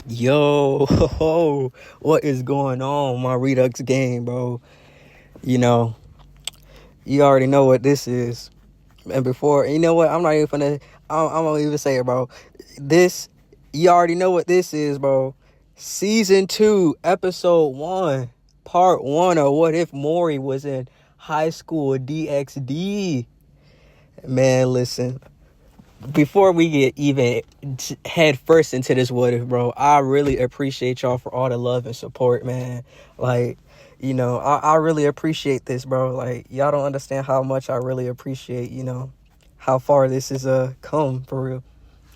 Yo, what is going on, my Redux game, bro? You know, you already know what this is. And before, you know what? I'm not even gonna. I'm gonna even say it, bro. This, you already know what this is, bro. Season 2, episode 1, part 1 of What If Mori was in high school DxD. Man, listen. Before we get even head first into this what if, bro, I really appreciate y'all for all the love and support, man. Like, I really appreciate this, bro. Like, y'all don't understand how much I really appreciate, how far this is come for real.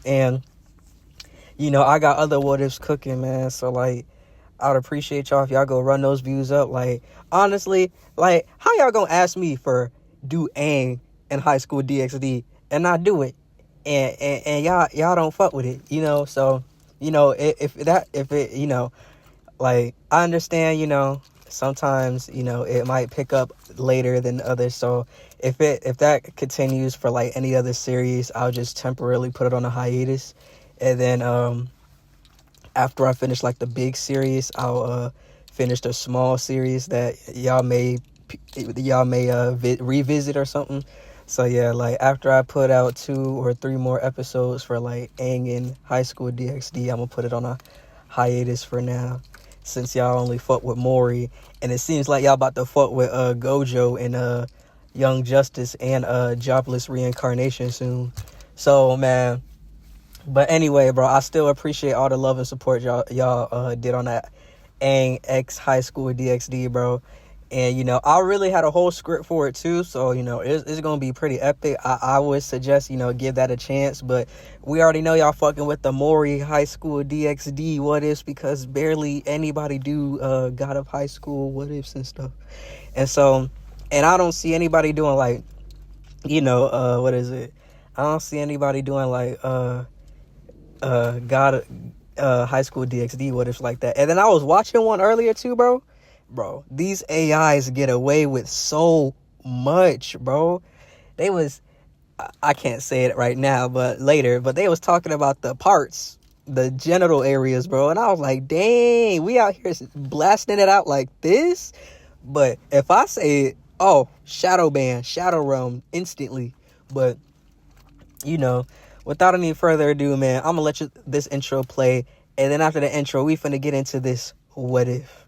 And I got other what ifs cooking, man. So like, I'd appreciate y'all if y'all go run those views up. Like, honestly, like, how y'all gonna ask me for do Aang in high school DxD and not do it? And y'all don't fuck with it, so if it like, I understand, sometimes it might pick up later than others. So if that continues for like any other series, I'll just temporarily put it on a hiatus, and then after I finish like the big series, I'll finish the small series that y'all may revisit or something. So yeah, like after I put out 2 or 3 more episodes for like Aang in high school DxD, I'm gonna put it on a hiatus for now, since y'all only fuck with Mori, and it seems like y'all about to fuck with Gojo and Young Justice and Jobless Reincarnation soon. So man, but anyway, bro, I still appreciate all the love and support y'all did on that Aang X high school DxD, bro. And, I really had a whole script for it, too. So, it's going to be pretty epic. I would suggest, give that a chance. But we already know y'all fucking with the Mori high school DxD what ifs, because barely anybody do God of high school what ifs and stuff. And so, and I don't see anybody doing like, what is it? I don't see anybody doing like God high school DxD what ifs like that. And then I was watching one earlier, too, bro. Bro, these AIs get away with so much, bro. They was, I can't say it right now, but later, but they was talking about the parts, the genital areas, bro. And I was like, dang, we out here blasting it out like this. But if I say it, oh, shadow ban, shadow realm instantly. But, without any further ado, man, I'm gonna let this intro play. And then after the intro, we finna get into this what if.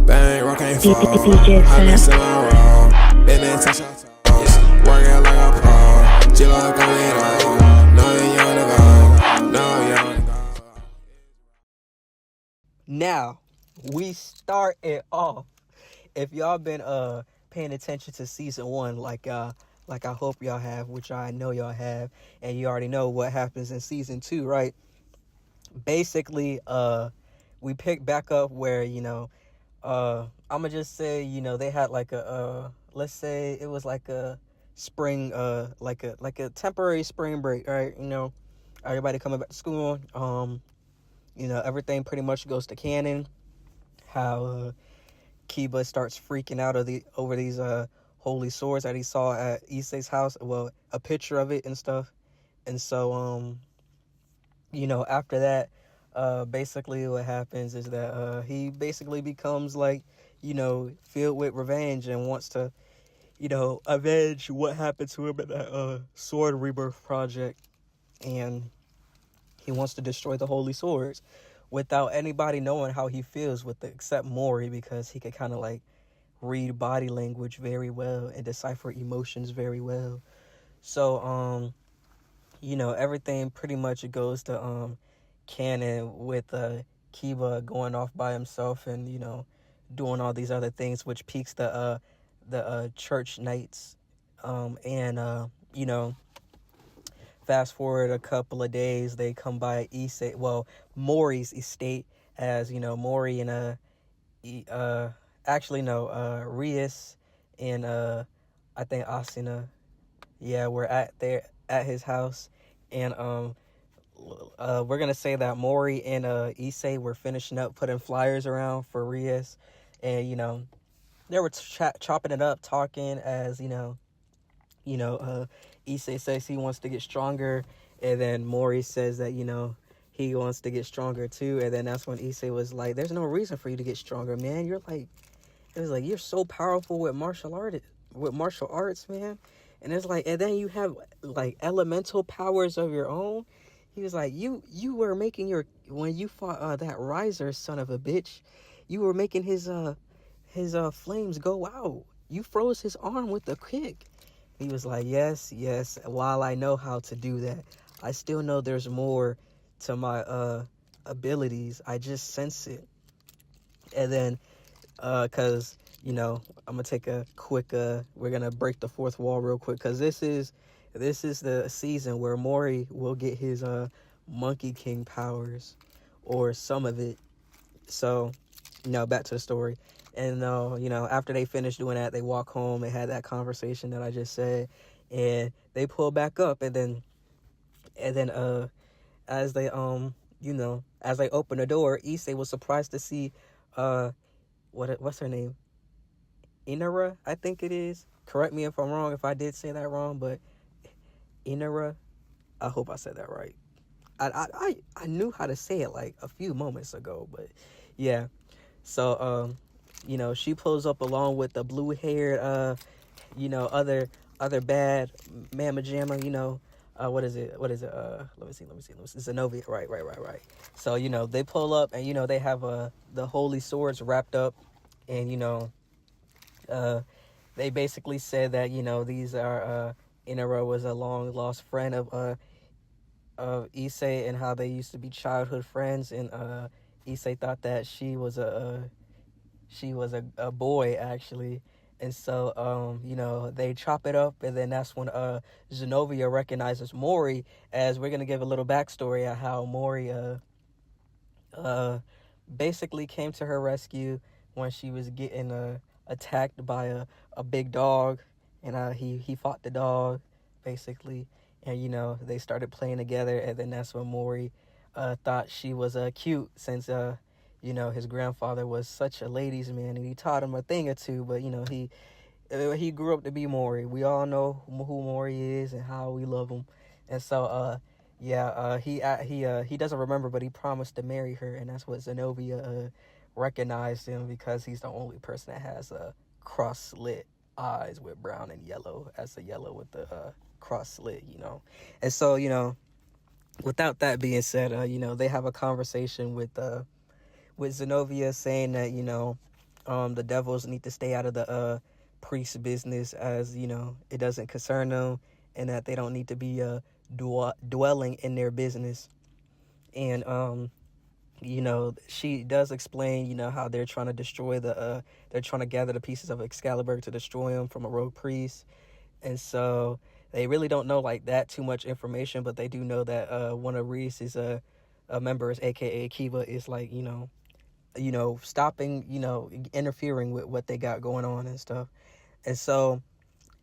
Bang, rock ain't fall. I been selling raw. Been in touch your toes. Working like a pro. Chill like a leader. No, you wanna go. No, you wanna go. Now, we start it off. If y'all been paying attention to season 1, like I hope y'all have, which I know y'all have, and you already know what happens in season 2, right? Basically, we pick back up where, I'm gonna just say, they had like a let's say it was like a spring, like a temporary spring break, right? Everybody coming back to school. Everything pretty much goes to canon. How Kiba starts freaking out over these holy swords that he saw at Issei's house. Well, a picture of it and stuff. And so after that, basically what happens is that he basically becomes like, filled with revenge and wants to, avenge what happened to him at that sword rebirth project. And he wants to destroy the holy swords without anybody knowing how he feels except Mori, because he could kind of like read body language very well and decipher emotions very well. So everything pretty much goes to canon with Kiba going off by himself and doing all these other things, which piques the church knights. And fast forward a couple of days, they come by Mori's estate, as Mori and Rias and I think Asuna, we're at his house. And we're gonna say that Mori and Issei were finishing up putting flyers around for Rias, and they were chopping it up, talking as Issei says he wants to get stronger, and then Mori says that he wants to get stronger too. And then that's when Issei was like, there's no reason for you to get stronger, man. You're like, it was like, you're so powerful with martial arts, man. And it's like, and then you have like elemental powers of your own. He was like, you were making when you fought that Riser son of a bitch, you were making his flames go out. You froze his arm with a kick. He was like, yes. While I know how to do that, I still know there's more to my abilities. I just sense it. And then, cause I'm gonna take a quick. We're gonna break the fourth wall real quick, cause this is the season where Mori will get his Monkey King powers, or some of it. So, back to the story. And after they finish doing that, they walk home. They had that conversation that I just said, and they pull back up. And then as they as they open the door, Issei was surprised to see what's her name? Inara, I think it is. Correct me if I'm wrong, if I did say that wrong, but Inara, I hope I said that right. I knew how to say it like a few moments ago, but yeah. So she pulls up along with the blue-haired other bad mamma jamma, what is it? Let me see. Zenobia, right. So, they pull up and, they have the holy swords wrapped up, and, they basically said that, these are, Inara was a long lost friend of Issei, and how they used to be childhood friends, and Issei thought that she was a boy, actually. And so, they chop it up, and then that's when Zenobia recognizes Mori, as we're going to give a little backstory of how Mori basically came to her rescue when she was getting attacked by a big dog, and he fought the dog, basically. And, they started playing together, and then that's when Mori thought she was cute, since his grandfather was such a ladies' man, and he taught him a thing or two. But he grew up to be Mori. We all know who Mori is and how we love him. And so he doesn't remember, but he promised to marry her, and that's what Zenobia recognized him, because he's the only person that has cross slit eyes with brown and yellow, as the yellow with the cross slit. And so without that being said, they have a conversation with Zenobia, saying that the devils need to stay out of the priest business, as it doesn't concern them, and that they don't need to be dwelling in their business. And she does explain how they're trying to destroy they're trying to gather the pieces of Excalibur to destroy him from a rogue priest. And so they really don't know like that too much information, but they do know that one of Reese's members, aka Kiba, is like stopping, interfering with what they got going on and stuff. And so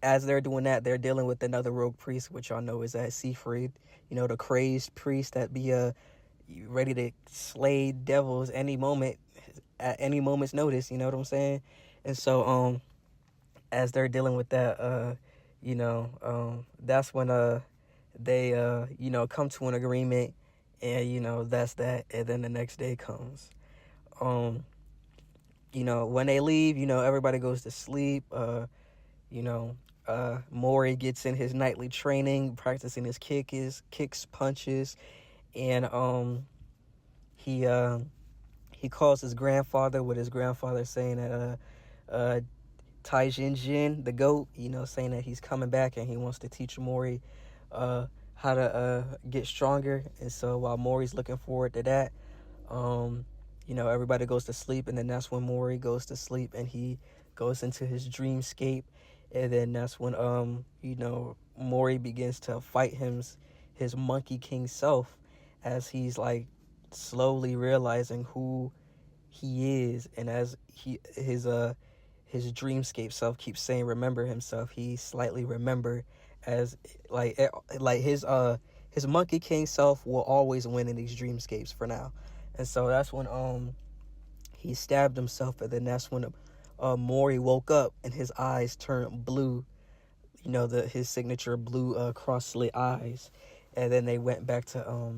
as they're doing that, they're dealing with another rogue priest, which y'all know is Siegfried, the crazed priest that be ready to slay devils at any moment's notice, you know what I'm saying? And so as they're dealing with that, that's when they come to an agreement, and that's that. And then the next day comes. When they leave, everybody goes to sleep. Mori gets in his nightly training, practicing his kicks, punches, and he calls his grandfather, with his grandfather saying that Tai Jin, the goat, saying that he's coming back and he wants to teach Mori how to get stronger. And so while Mori's looking forward to that, everybody goes to sleep, and then that's when Mori goes to sleep and he goes into his dreamscape. And then that's when Mori begins to fight his Monkey King self, as he's like slowly realizing who he is, and as his dreamscape self keeps saying remember himself, he slightly remember, as like his Monkey King self will always win in these dreamscapes for now. And so that's when he stabbed himself, and then that's when Mori woke up and his eyes turned blue, his signature blue cross slit eyes. And then they went back to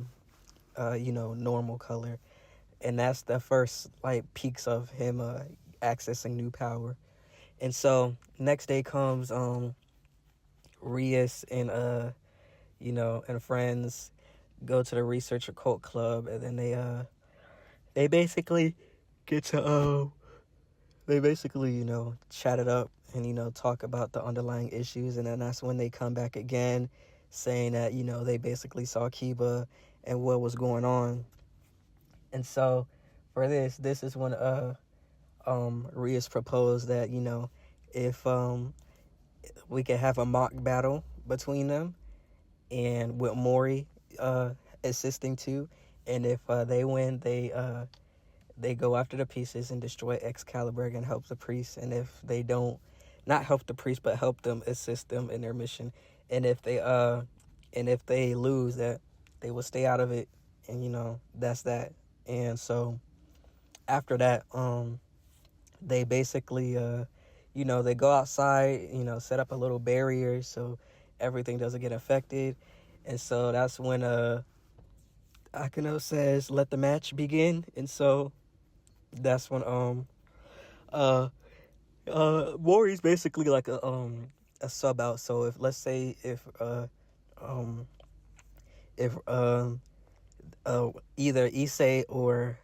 normal color. And that's the first like peaks of him accessing new power. And so next day comes Rias and and friends go to the research occult club, and then they basically get to they basically chat it up and talk about the underlying issues. And then that's when they come back again saying that they basically saw Kiba and what was going on. And so for this is when Rias proposed that if we could have a mock battle between them, and with Mori assisting too. And if they win, they go after the pieces and destroy Excalibur and help the priests. And if they don't, not help the priests, but help them, assist them in their mission. And if they lose, that they will stay out of it. And that's that. And so after that, they basically they go outside, set up a little barrier so everything doesn't get affected. And so that's when Akeno says, "Let the match begin." And so that's when Mori's basically like a sub out. So if, let's say, if either Issei or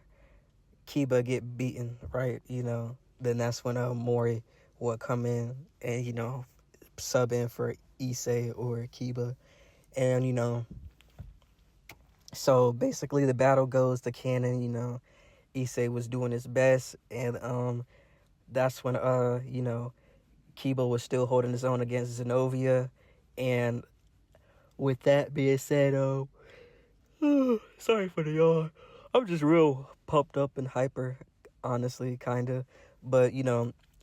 Kiba get beaten, right, then that's when Mori would come in and sub in for Issei or Kiba. And so basically the battle goes to canon. Issei was doing his best, and that's when Kiba was still holding his own against Zenobia. And with that being said, sorry for the yawn. I'm just real pumped up and hyper, honestly, kind of. But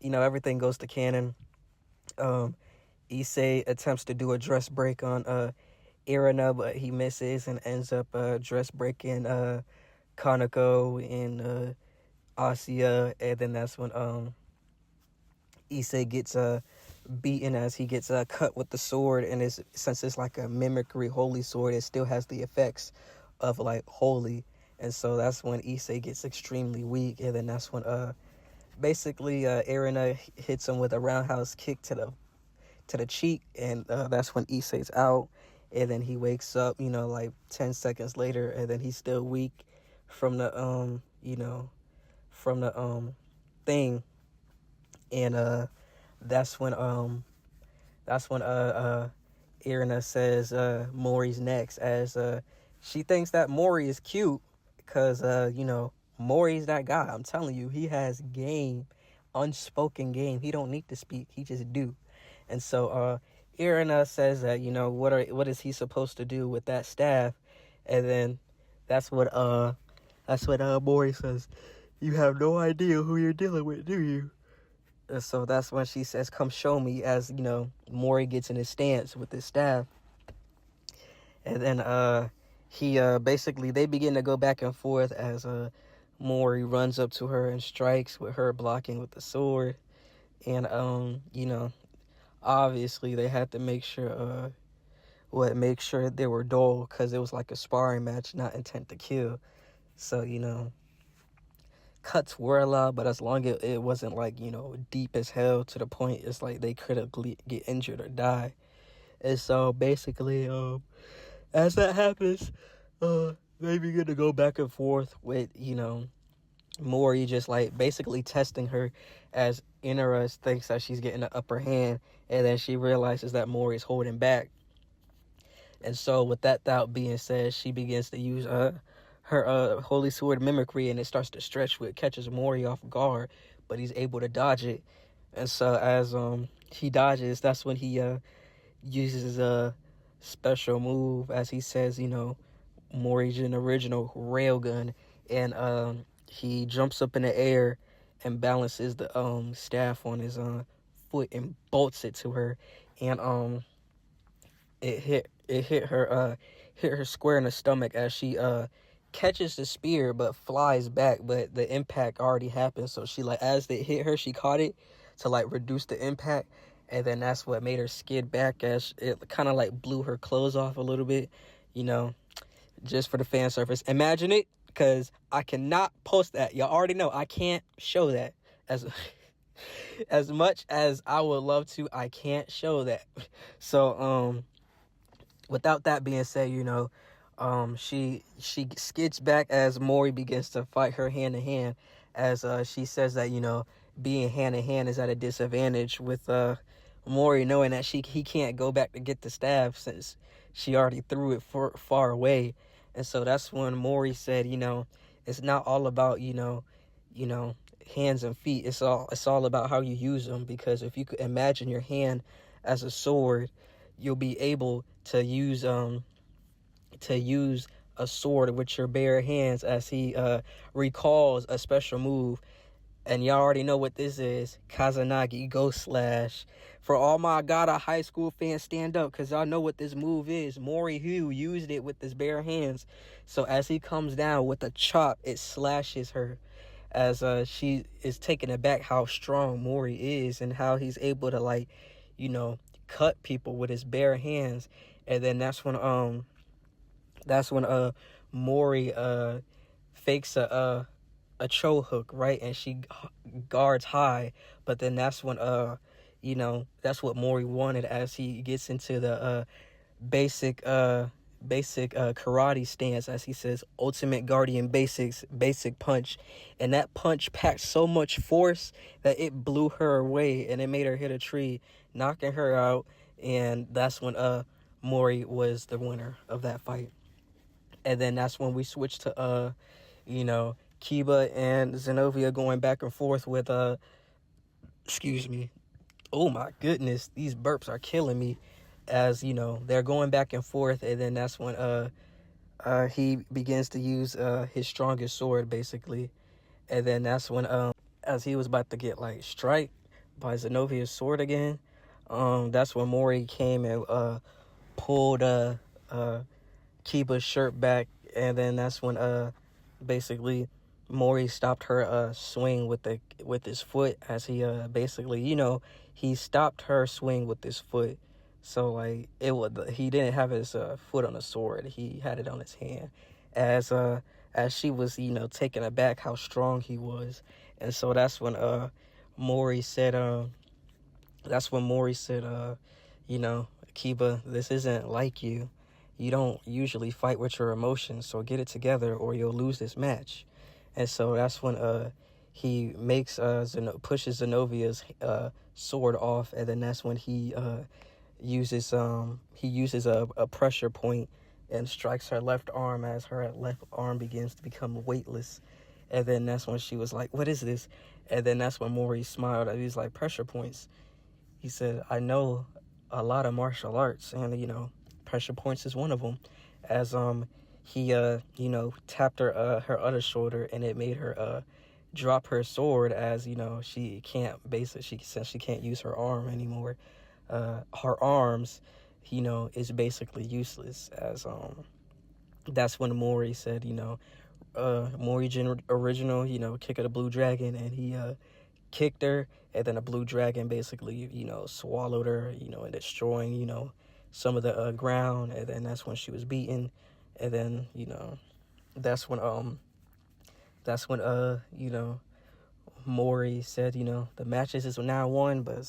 everything goes to canon. Issei attempts to do a dress break on Irina, but he misses and ends up dress breaking Kaneko and Asya. And then that's when Issei gets beaten as he gets cut with the sword. And since it's like a mimicry holy sword, it still has the effects of like holy. And so that's when Issei gets extremely weak. And then that's when basically Irina hits him with a roundhouse kick to the cheek, and that's when Issei's out. And then he wakes up like 10 seconds later, and then he's still weak from the thing. And that's when Irina says Mori's next, as she thinks that Mori is cute because Mori's that guy. I'm telling you, he has game, unspoken game. He don't need to speak, he just do. And so Irina says that what is he supposed to do with that staff. And then that's what Mori says, "You have no idea who you're dealing with, do you?" And so that's when she says, "Come show me," as Mori gets in his stance with his staff. And then he basically, they begin to go back and forth as Mori runs up to her and strikes, with her blocking with the sword. And obviously they had to make sure they were dull, because it was like a sparring match, not intent to kill. So cuts were allowed, but as long as it wasn't like deep as hell to the point it's like they critically get injured or die. And so basically as that happens, they begin to go back and forth with Mori just like basically testing her, as Inara thinks that she's getting the upper hand, and then she realizes that Mori's holding back. And so with that thought being said, she begins to use her holy sword mimicry, and it starts to stretch, which catches Mori off guard, but he's able to dodge it. And so as he dodges, that's when he uses a special move, as he says Mori's an original railgun, and he jumps up in the air and balances the staff on his foot and bolts it to her. And it hit her square in the stomach, as she catches the spear but flies back, but the impact already happened. So she, like, as it hit her, she caught it to like reduce the impact, and then that's what made her skid back, as it kind of like blew her clothes off a little bit, just for the fan service. Imagine it, because I cannot post that. Y'all already know I can't show that. As much as I would love to, I can't show that. So without that being said, she skids back as Mori begins to fight her hand to hand, as she says that being hand to hand is at a disadvantage with Mori, knowing that he can't go back to get the staff since she already threw it far away. And so that's when Mori said, it's not all about hands and feet. It's all about how you use them, because if you could imagine your hand as a sword, you'll be able to use a sword with your bare hands, as he recalls a special move. And y'all already know what this is. Kazanagi Ghost Slash. For all my Gata high school fans, stand up, because y'all know what this move is. Mori Hugh used it with his bare hands. So as he comes down with a chop, it slashes her, as she is taken aback how strong Mori is and how he's able to cut people with his bare hands. And then that's when Mori fakes a cho hook, right? And she guards high, but then that's when that's what Mori wanted, as he gets into the basic karate stance, as he says, ultimate guardian basic punch. And that punch packed so much force that it blew her away, and it made her hit a tree, knocking her out. And that's when Mori was the winner of that fight. And then that's when we switched to Kiba and Zenobia going back and forth with excuse me, oh my goodness, these burps are killing me. As they're going back and forth, and then that's when he begins to use his strongest sword, basically. And then that's when as he was about to get struck by Zenobia's sword again, that's when Mori came and pulled Kiba's shirt back. And then that's when basically Mori stopped her swing with his foot, as he basically he stopped her swing with his foot. So he didn't have his foot on the sword, he had it on his hand, as she was taken aback how strong he was. And so that's when Mori said Kiba, this isn't like you. You don't usually fight with your emotions, so get it together or you'll lose this match. And so that's when he makes pushes Zenobia's sword off, and then that's when he uses a pressure point and strikes her left arm, as her left arm begins to become weightless. And then that's when she was like, what is this? And then that's when Mori smiled. He was like, pressure points. He said, I know a lot of martial arts, and pressure points is one of them. As he tapped her other shoulder, and it made her drop her sword, as she can't since she can't use her arm anymore. Her arms, is basically useless, as that's when Mori said, Mori original, kick of the blue dragon, and he kicked her, and then a blue dragon basically, swallowed her, and destroying, some of the ground. And then that's when she was beaten. And then, that's when Mori said, the matches is now won, but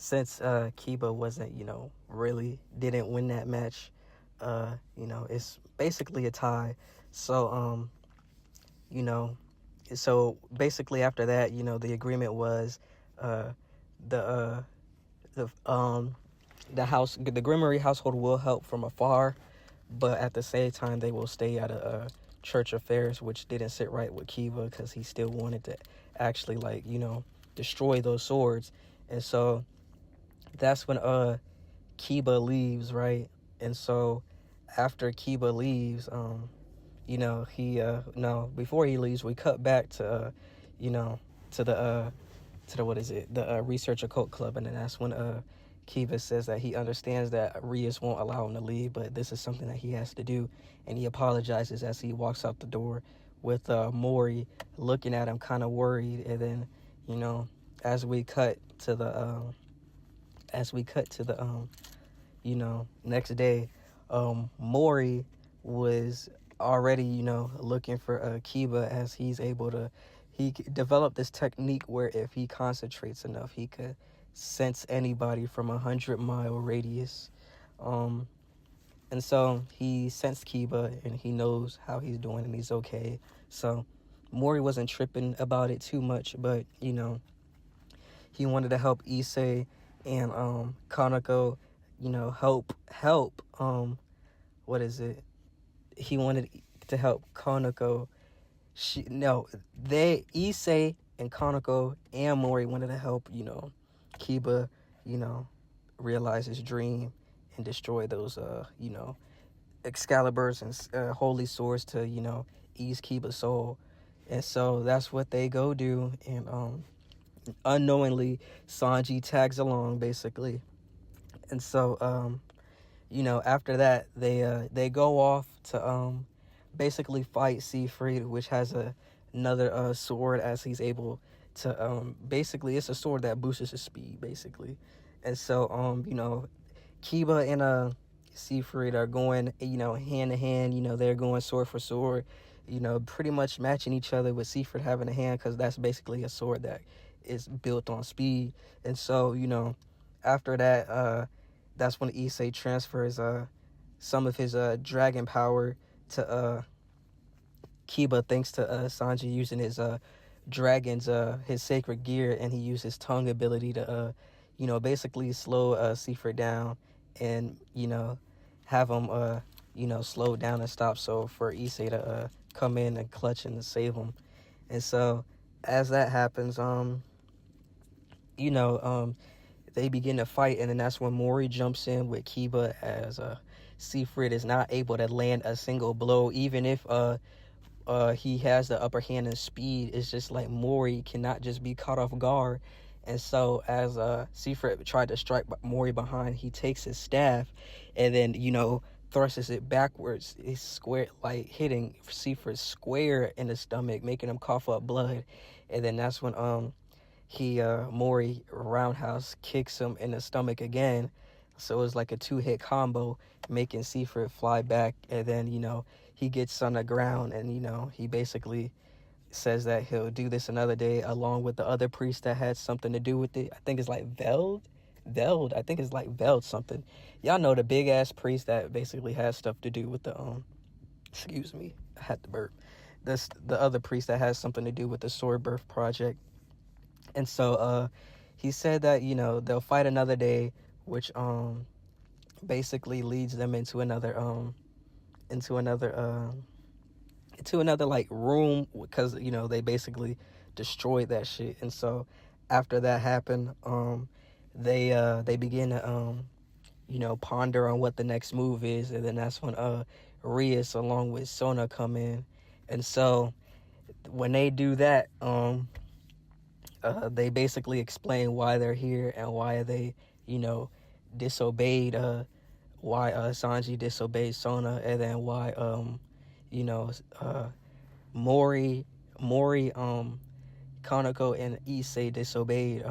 since Kiba wasn't, really didn't win that match, it's basically a tie. So so basically after that, the agreement was the Grimmery household will help from afar, but at the same time they will stay out of church affairs, which didn't sit right with Kiba, because he still wanted to actually destroy those swords. And so that's when Kiba leaves, right? And so after Kiba leaves, before he leaves, we cut back to the Research Occult Club. And then that's when Kiba says that he understands that Rias won't allow him to leave, but this is something that he has to do. And he apologizes as he walks out the door, with Mori looking at him kind of worried. And then as we cut to the next day, Mori was already, looking for Kiba, as he developed this technique where if he concentrates enough, he could sense anybody from 100-mile radius. Um, and so he sensed Kiba, and he knows how he's doing, and he's okay. So Mori wasn't tripping about it too much, but, he wanted to help Issei and Kaneko, help what is it? He wanted to help Kaneko. Issei and Kaneko and Mori wanted to help, Kiba, realize his dream and destroy those, Excaliburs and holy swords to, ease Kiba's soul. And so that's what they go do. And unknowingly, Sanji tags along, basically. And so, after that, they go off to basically fight Siegfried, which has another sword, as he's able to basically, it's a sword that boosts his speed, basically. And so Kiba and Siegfried are going, hand to hand. They're going sword for sword, pretty much matching each other, with Siegfried having a hand, because that's basically a sword that is built on speed. And so after that, that's when Issei transfers some of his dragon power to Kiba, thanks to Sanji using his dragons, his sacred gear, and he used his tongue ability to basically slow Siegfried down, and have him slow down and stop, so for Issei to come in and clutch and save him. And so as that happens, they begin to fight, and then that's when Mori jumps in with Kiba, as Siegfried is not able to land a single blow, even if he has the upper hand in speed. It's just like Mori cannot just be caught off guard. And so as Siegfried tried to strike Mori behind, he takes his staff and then thrusts it backwards. It's square, like hitting Siegfried square in the stomach, making him cough up blood. And then that's when Mori roundhouse kicks him in the stomach again. So it was like a 2-hit combo, making Siegfried fly back. And then he gets on the ground, and he basically says that he'll do this another day, along with the other priest that had something to do with it. I think it's like Veld. I think it's like Veld something. Y'all know, the big ass priest that basically has stuff to do with the excuse me, I had to burp. The other priest that has something to do with the Sword Birth project. And so he said that they'll fight another day, which basically leads them into another like room, because they basically destroyed that shit. And so after that happened, they begin to ponder on what the next move is. And then that's when Rias along with Sona come in. And so when they do that, they basically explain why they're here and why they disobeyed, why Sanji disobeyed Sona, and then why Mori, Kaneko, and Issei disobeyed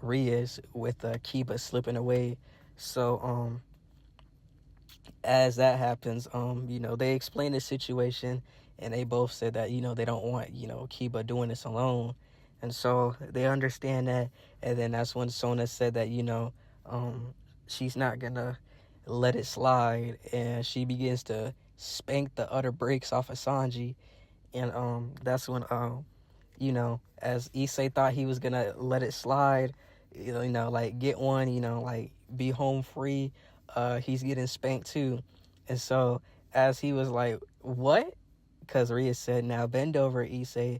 Rias, with Kiba slipping away. So as that happens, they explain the situation, and they both said that they don't want Kiba doing this alone. And so they understand that. And then that's when Sona said that she's not gonna let it slide, and she begins to spank the utter brakes off of Sanji. And that's when as Issei thought he was gonna let it slide, like get one, like be home free, he's getting spanked too. And so as he was like, what? Because Rhea said, now bend over, Issei,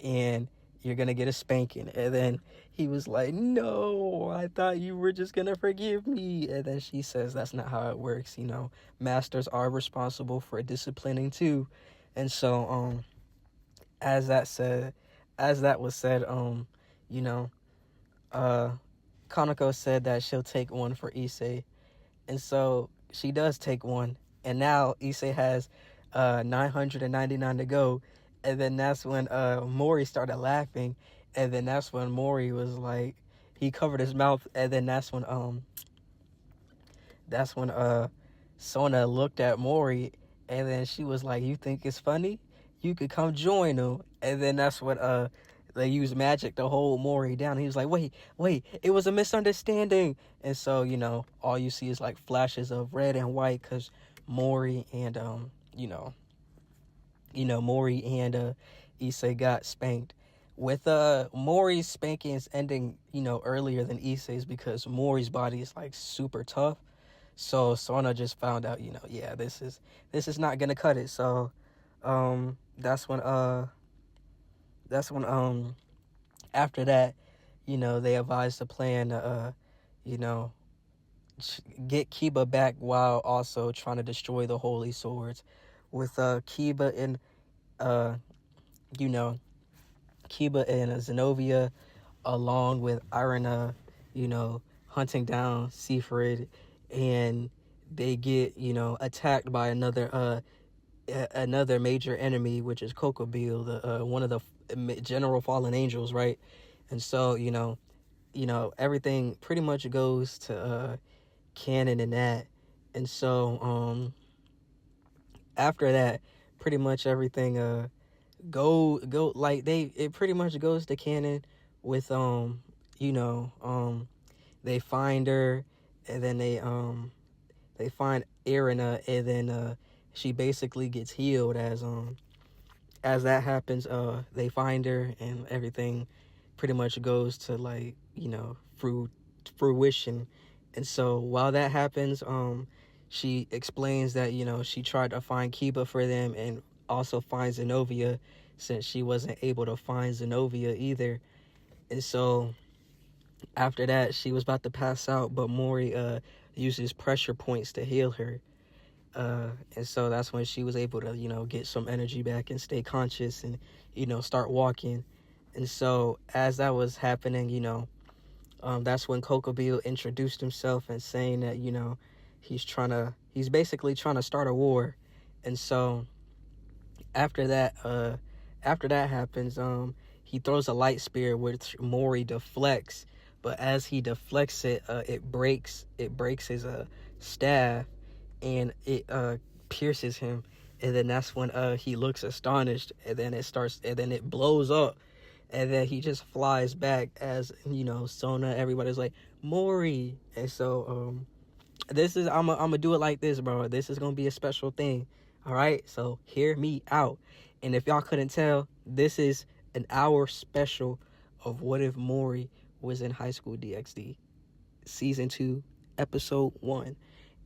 and you're gonna get a spanking. And then he was like, no, I thought you were just gonna forgive me. And then she says, that's not how it works. Masters are responsible for disciplining too. And so as that was said, Kaneko said that she'll take one for Issei. And so she does take one, and now Issei has 999 to go. And then that's when Mori started laughing, and then that's when Mori was like, he covered his mouth. And then that's when that's when Sona looked at Mori, and then she was like, "You think it's funny? You could come join them." And then that's when they used magic to hold Mori down. He was like, "Wait, it was a misunderstanding." And so all you see is like flashes of red and white because Mori and Mori and Issei got spanked. With Mori's spankings ending earlier than Issei's because Mori's body is like super tough. So Sona just found out, yeah, this is not gonna cut it. So that's when after that, they advised the plan to you know get Kiba back while also trying to destroy the holy swords. With Kiba and uh you know Kiba and Zenobia, along with Irina, hunting down Siegfried, and they get attacked by another major enemy, which is Kokobil, the one of the general fallen angels, right? And so everything pretty much goes to canon in that. And so after that, pretty much everything go like it pretty much goes to canon with they find her, and then they find Irina, and then she basically gets healed as that happens. They find her, and everything pretty much goes to like fruition. And so while that happens, she explains that she tried to find Kiba for them and also find Zenobia, since she wasn't able to find Zenobia either. And so after that, she was about to pass out, but Mori uses pressure points to heal her. And so that's when she was able to get some energy back and stay conscious and start walking. And so as that was happening, that's when Kokobil introduced himself and saying that he's basically trying to start a war. And so after that happens, he throws a light spear which Mori deflects, but as he deflects it, it breaks his staff, and it pierces him. And then that's when he looks astonished, and then it blows up, and then he just flies back as Sona, everybody's like, Mori. And so this is I'm gonna do it like this, bro. This is gonna be a special thing. All right, so hear me out. And if y'all couldn't tell, this is an hour special of What If Mori Was in High School DxD, Season 2, Episode 1.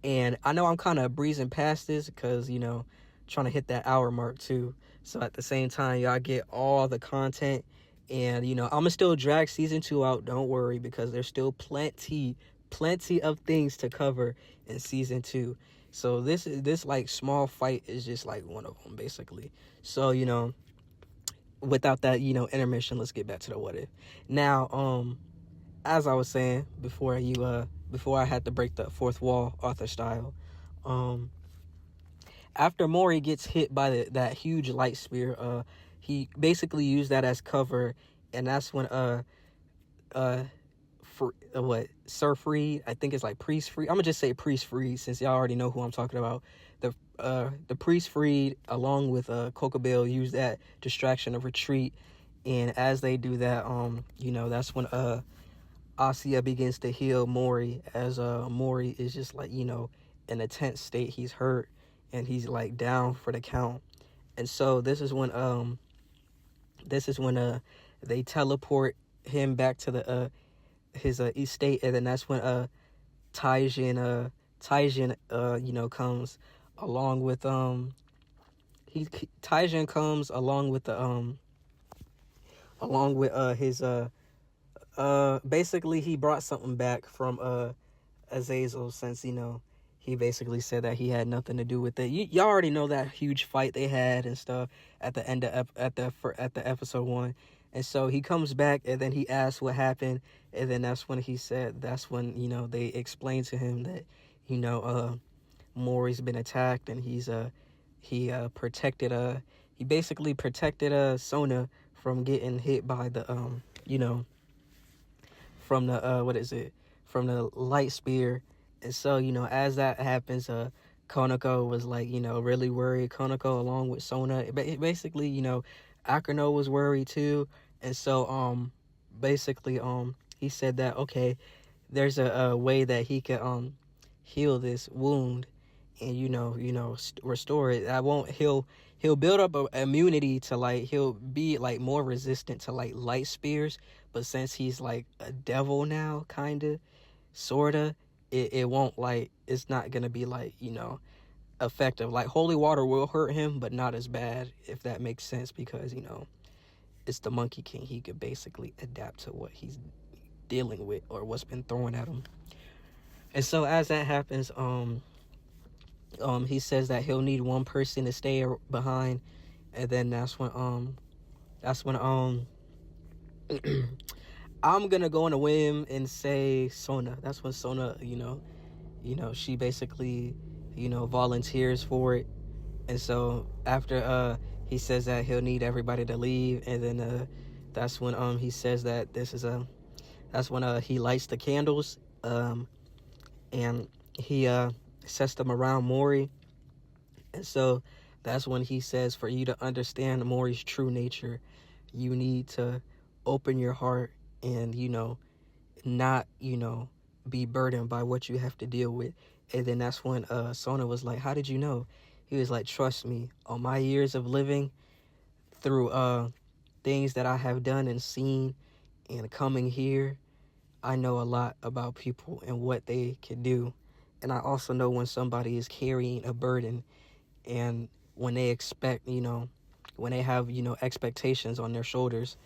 And I know I'm kind of breezing past this because, trying to hit that hour mark too. So at the same time, y'all get all the content. And, I'm going to still drag Season 2 out, don't worry, because there's still plenty of things to cover in Season 2. So this like small fight is just like one of them, basically. So without that intermission, let's get back to the what if. Now as I was saying before I had to break the fourth wall Arthur style, after Mori gets hit by that huge light spear, he basically used that as cover, and that's when Sir Freed, I think it's like Priest Freed. I'm gonna just say Priest Freed since y'all already know who I'm talking about. The Priest Freed, along with Kokobil, use that distraction of retreat, and as they do that, that's when Asya begins to heal Mori, as Mori is just like in a tense state. He's hurt and he's like down for the count. And so this is when they teleport him back to his estate, and then that's when Taijin comes along with Taijin comes along with his basically he brought something back from Azazel, since he basically said that he had nothing to do with it. Y'all already know that huge fight they had and stuff at the end of at the episode 1. And so he comes back, and then he asks what happened, and then that's when they explain to him that Mori's been attacked, and he basically protected Sona from getting hit by the from the from the light spear. And so, as that happens, Konako was like, really worried. Konako along with Sona. Basically, Akano was worried too. And so, basically, he said that, okay, there's a way that he could heal this wound and restore it. He'll build up a immunity to, like, he'll be like more resistant to like light spears, but since he's like a devil now, kind of, sorta, it won't, like, it's not gonna be like, effective. Like, holy water will hurt him, but not as bad, if that makes sense, because it's the Monkey King. He could basically adapt to what he's dealing with or what's been thrown at him. And so as that happens, he says that he'll need one person to stay behind, and then that's when I'm gonna go on a whim and say Sona. That's when Sona, she basically, volunteers for it. And so after he says that he'll need everybody to leave, and then that's when he says that that's when he lights the candles, and he sets them around Mori. And so that's when he says, for you to understand Mori's true nature, you need to open your heart and, not, be burdened by what you have to deal with. And then that's when Sona was like, how did you know? He was like, trust me, on my years of living through things that I have done and seen and coming here, I know a lot about people and what they can do. And I also know when somebody is carrying a burden and when they expect, when they have, expectations on their shoulders.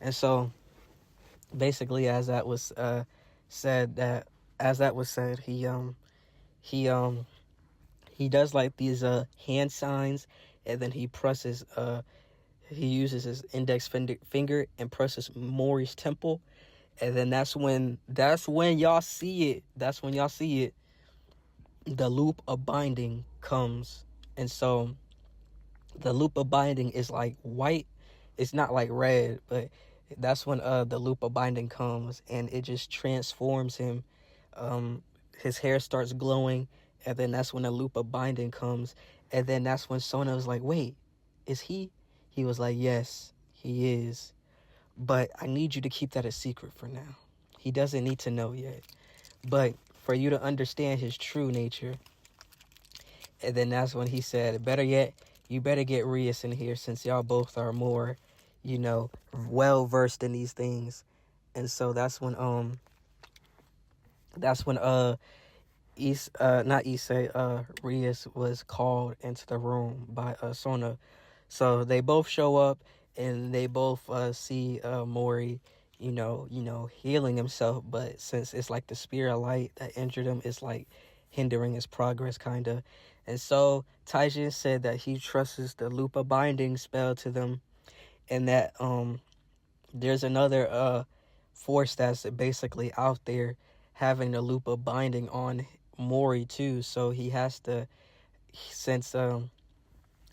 And so basically, as that was said, he does like these hand signs, and then he uses his index finger and presses Mori's temple. And then that's when y'all see it. The loop of binding comes. And so the loop of binding is like white. It's not like red, but that's when the loop of binding comes, and it just transforms him. His hair starts glowing, and then that's when the loop of binding comes. And then that's when Sona was like, wait, is he? He was like, yes, he is. But I need you to keep that a secret for now. He doesn't need to know yet. But for you to understand his true nature. And then that's when he said, better yet, you better get Rias in here, since y'all both are more, well versed in these things. And so that's when Rias was called into the room by Sona. So they both show up, and they both see Mori, healing himself. But since it's like the spear of light that injured him, it's like hindering his progress, kind of. And so Taijin said that he trusts the loop of binding spell to them, and that there's another force that's basically out there having the loop of binding on Mori too. So he has to, since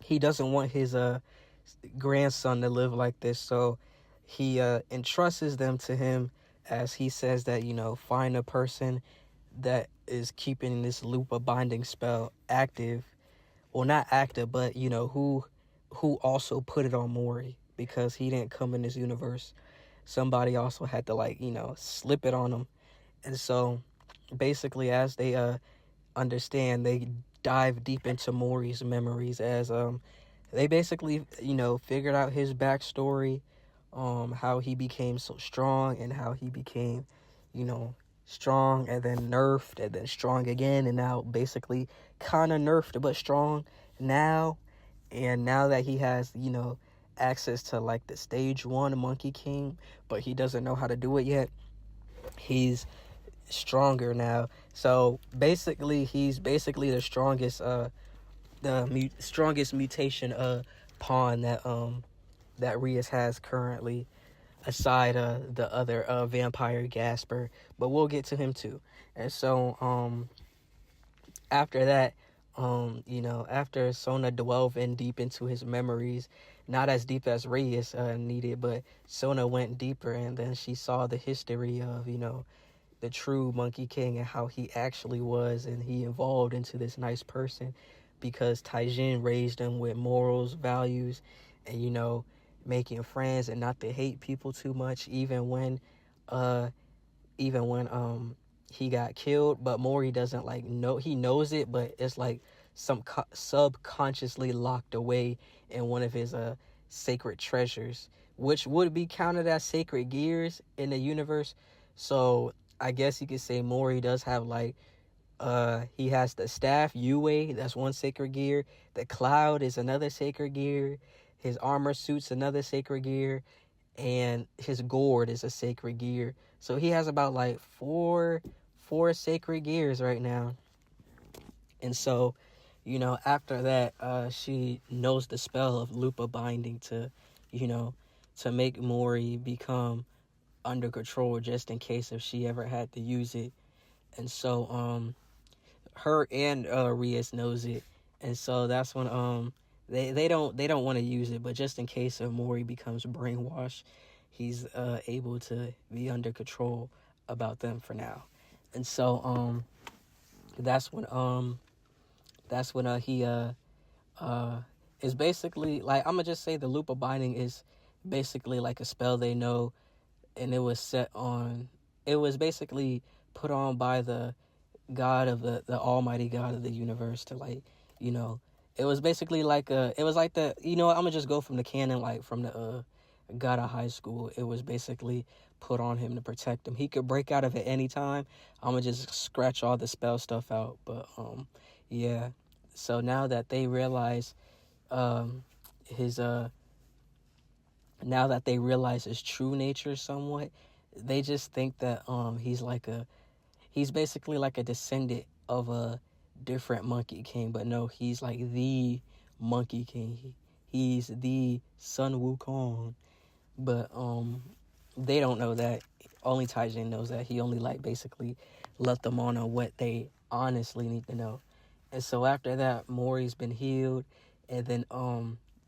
he doesn't want his grandson to live like this, so he entrusts them to him, as he says that, find a person that is keeping this loop of binding spell active. Well, not active, but who also put it on Mori, because he didn't come in this universe. Somebody also had to slip it on him. And so basically, as they understand, they dive deep into Mori's memories, as they basically figured out his backstory, how he became so strong, and how he became strong and then nerfed and then strong again, and now basically kind of nerfed but strong now. And now that he has access to like the stage 1 Monkey King, but he doesn't know how to do it yet, he's stronger now. So basically he's the strongest strongest mutation pawn that Rias has currently, aside the other vampire Gasper, but we'll get to him too. And so after that, after Sona delved in deep into his memories, not as deep as Rias needed, but Sona went deeper, and then she saw the history of the true Monkey King and how he actually was, and he evolved into this nice person because Taijin raised him with morals, values, and making friends and not to hate people too much, uh even when he got killed. But Mori doesn't know, he knows it, but it's like subconsciously locked away in one of his sacred treasures, which would be counted as sacred gears in the universe. So I guess you could say Mori does have he has the staff Yue, that's one sacred gear. The cloud is another sacred gear. His armor suit's another sacred gear, and his gourd is a sacred gear. So he has about four sacred gears right now. And so, after that, she knows the spell of Lupa binding to make Mori become under control, just in case if she ever had to use it. And so her and Rias knows it, and so that's when they don't want to use it, but just in case if Mori becomes brainwashed, he's able to be under control about them for now. And so that's when he is basically I'm gonna just say the Lupa binding is basically like a spell they know, and it was basically put on by the God of the Almighty God of the universe to it was basically it was like I'm gonna just go from the canon, from the God of high school. It was basically put on him to protect him. He could break out of it any time. I'm gonna just scratch all the spell stuff out, but yeah. So now that they realize his now that they realize his true nature somewhat, they just think that he's basically like a descendant of a different Monkey King, but no, he's like the Monkey King. He's the Sun Wukong. But they don't know that. Only Taijin knows that. He only basically let them on what they honestly need to know. And so after that, Mori's been healed, and then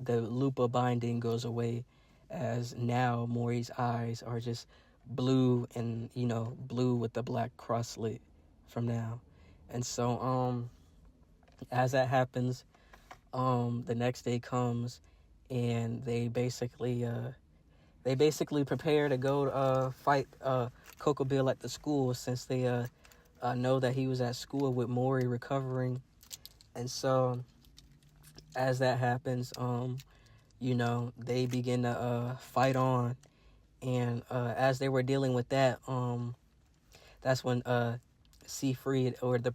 the Lupa binding goes away, as now Mori's eyes are just blue, and blue with the black crosslet from now. And so as that happens, the next day comes, and they basically prepare to go fight Coco Bill at the school, since they know that he was at school with Mori recovering. And so as that happens, they begin to fight on. And as they were dealing with that, that's when Seafried, or the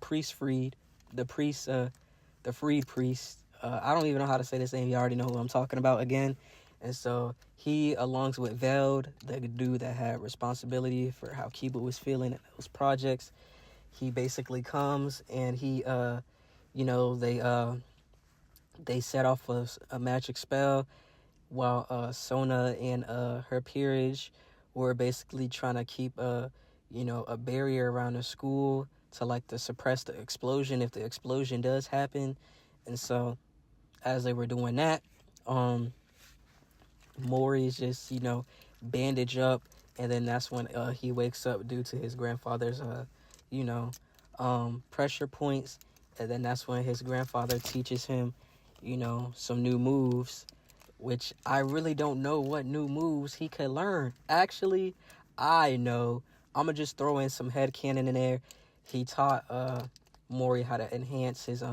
freed priest, I don't even know how to say this name, you already know who I'm talking about again. And so he, along with Veld, the dude that had responsibility for how Kiba was feeling at those projects, he basically comes, and he they set off a magic spell, while Sona and her peerage were basically trying to keep a barrier around the school to suppress the explosion if the explosion does happen. And so as they were doing that, Mori's just bandage up, and then that's when he wakes up due to his grandfather's pressure points. And then that's when his grandfather teaches him some new moves, which I really don't know what new moves he could learn. Actually, I know. I'm going to just throw in some headcanon in there. He taught Mori how to enhance his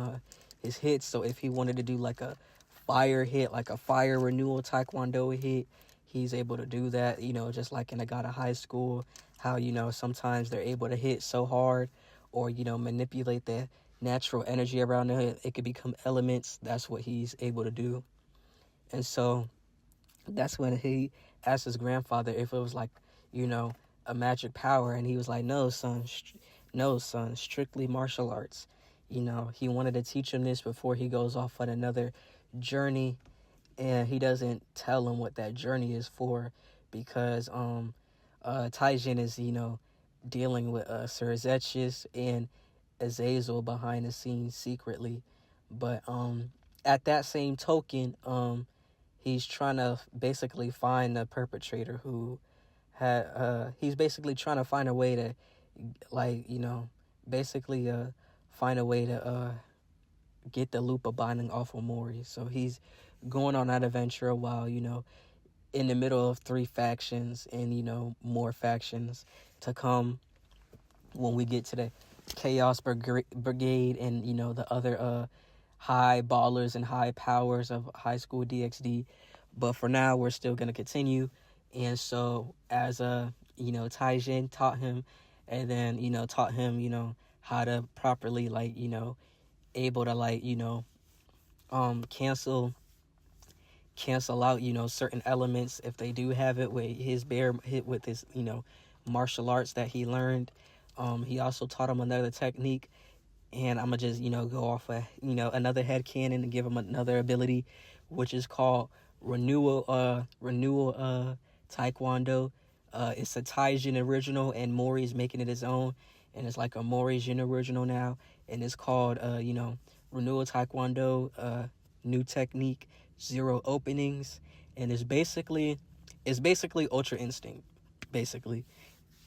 hits. So if he wanted to do a fire hit, like a fire renewal taekwondo hit, he's able to do that, just like in a God of high school, how, sometimes they're able to hit so hard, or, manipulate the natural energy around it. It could become elements. That's what he's able to do. And so that's when he asked his grandfather if it was a magic power, and he was like, no son, strictly martial arts. He wanted to teach him this before he goes off on another journey, and he doesn't tell him what that journey is for, because Taijin is dealing with Sir Zetchius and Azazel behind the scenes secretly. But at that same token, he's trying to basically find the perpetrator who he's basically trying to find a way to like, basically find a way to get the loop of binding off of Mori. So he's going on that adventure while, in the middle of 3 factions and, more factions to come when we get to the Chaos Brigade and, the other high ballers and high powers of high school DxD. But for now, we're still going to continue. And so as, Taijin taught him, and then, taught him, how to properly, like, able to, like, cancel out, certain elements if they do have it with his with his, martial arts that he learned. He also taught him another technique, and I'm gonna just, go off another headcanon and give him another ability, which is called renewal taekwondo. It's a Taijin original, and Mori's making it his own, and it's like a Mori's original now, and it's called renewal taekwondo, new technique, 0 openings, and it's basically ultra instinct, basically.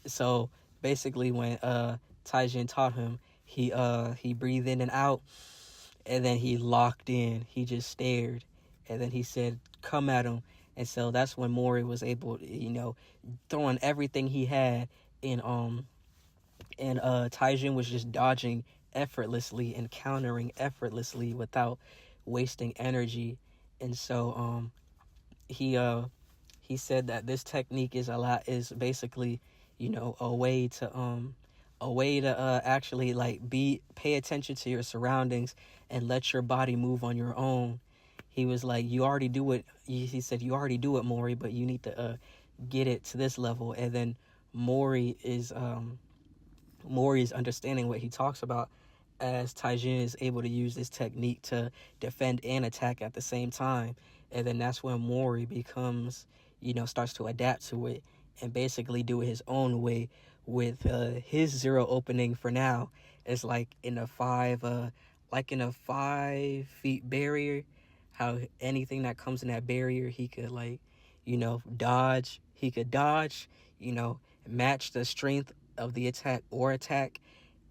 So basically, when Taijin taught him, he breathed in and out, and then he locked in. He just stared, and then he said, "Come at him." And so that's when Mori was able to, throwing everything he had in and Taijin was just dodging effortlessly and countering effortlessly without wasting energy. And so he said that this technique is basically, a way to actually like pay attention to your surroundings and let your body move on your own. He was like, you already do it. He said, you already do it, Mori, but you need to get it to this level. And then Mori is understanding what he talks about, as Taijin is able to use this technique to defend and attack at the same time. And then that's when Mori becomes, starts to adapt to it and basically do it his own way with his 0 opening for now. It's like in a 5 feet barrier, how anything that comes in that barrier, he could like, dodge. He could dodge, match the strength of the attack.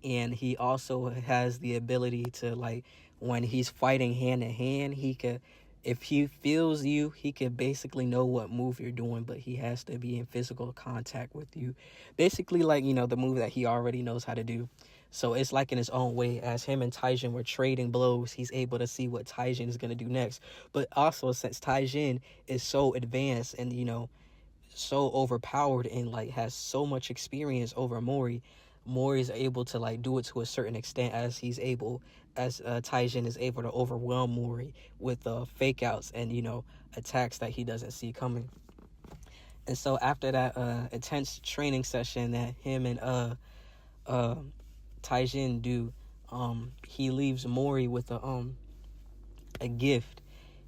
And he also has the ability to, like, when he's fighting hand to hand, he could, if he feels you, he could basically know what move you're doing, but he has to be in physical contact with you. Basically, like, the move that he already knows how to do. So it's like in his own way, as him and Taijin were trading blows, he's able to see what Taijin is going to do next. But also, since Taijin is so advanced and, so overpowered and, like, has so much experience over Mori is able to, like, do it to a certain extent, as Taijin is able to overwhelm Mori with fake outs and, attacks that he doesn't see coming. And so after that intense training session that him and Taijin do, he leaves Mori with a gift,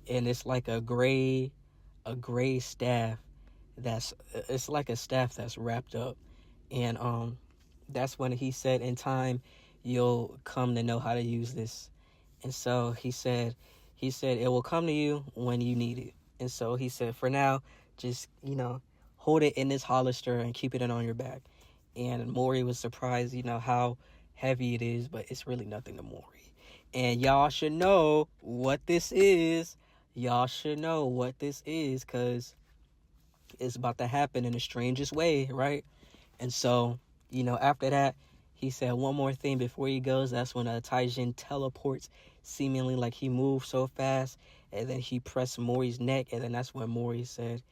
and it's like a gray staff it's like a staff that's wrapped up. And that's when he said, in time you'll come to know how to use this. And so he said it will come to you when you need it. And so he said, for now, just, hold it in this holster and keep it on your back. And Mori was surprised, how heavy it is, but it's really nothing to Mori. And y'all should know what this is. Because it's about to happen in the strangest way, right? And so, after that, he said one more thing before he goes. That's when Taijin teleports, seemingly like he moved so fast, and then he pressed Mori's neck, and then that's when Mori said,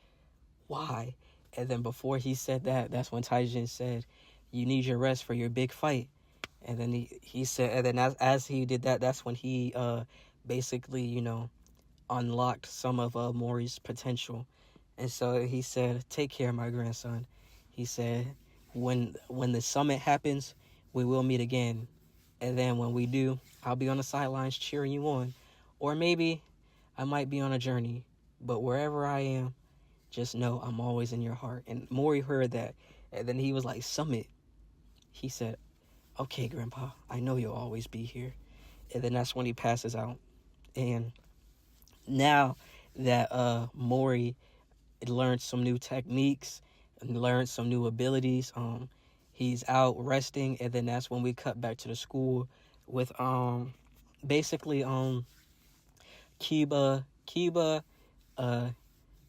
"Why?" And then before he said that, that's when Taijin said, "You need your rest for your big fight." And then he said, and then as he did that, that's when he basically, unlocked some of Mori's potential. And so he said, "Take care, my grandson." He said, when the summit happens, we will meet again. And then when we do, I'll be on the sidelines cheering you on. Or maybe I might be on a journey. But wherever I am, just know I'm always in your heart. And Mori heard that. And then he was like, "Summit." He said, "Okay, Grandpa, I know you'll always be here." And then that's when he passes out. And now that Mori learned some new techniques and learned some new abilities, he's out resting, and then that's when we cut back to the school with basically Kiba, uh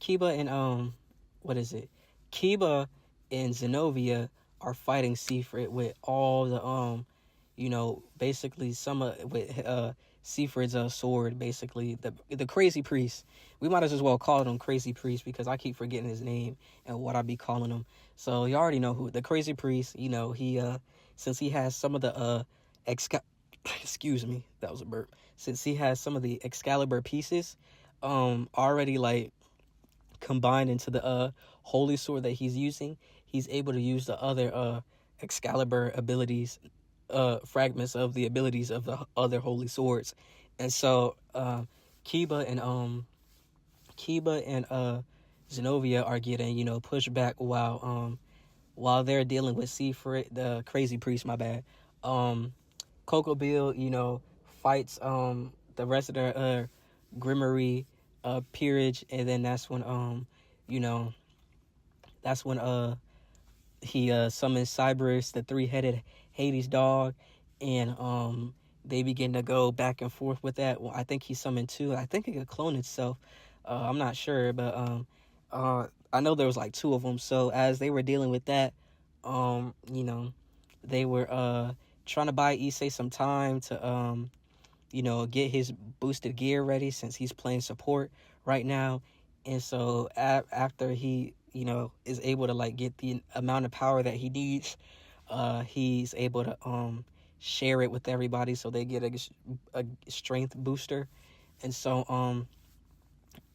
Kiba and what is it? Kiba and Zenobia are fighting Seafred with all the basically some with Seafred's sword, basically the crazy priest. We might as well call him crazy priest because I keep forgetting his name and what I be calling him. So you already know who the crazy priest. He since he has some of the excuse me, that was a burp. Since he has some of the Excalibur pieces already like combined into the holy sword that he's using, he's able to use the other Excalibur abilities, fragments of the abilities of the other holy swords. And so Kiba and Zenobia are getting pushed back while they're dealing with Seafred, the crazy priest, my bad. Coco Bill fights the rest of the Grimmery peerage, and then that's when he summons Cyberus, the three-headed Hades dog, and they begin to go back and forth with that. Well, I think he summoned two. I think it could clone itself. I'm not sure, but I know there was like two of them. So as they were dealing with that, they were trying to buy Issei some time to get his boosted gear ready since he's playing support right now. And so after he is able to like get the amount of power that he needs, he's able to share it with everybody so they get a strength booster. And so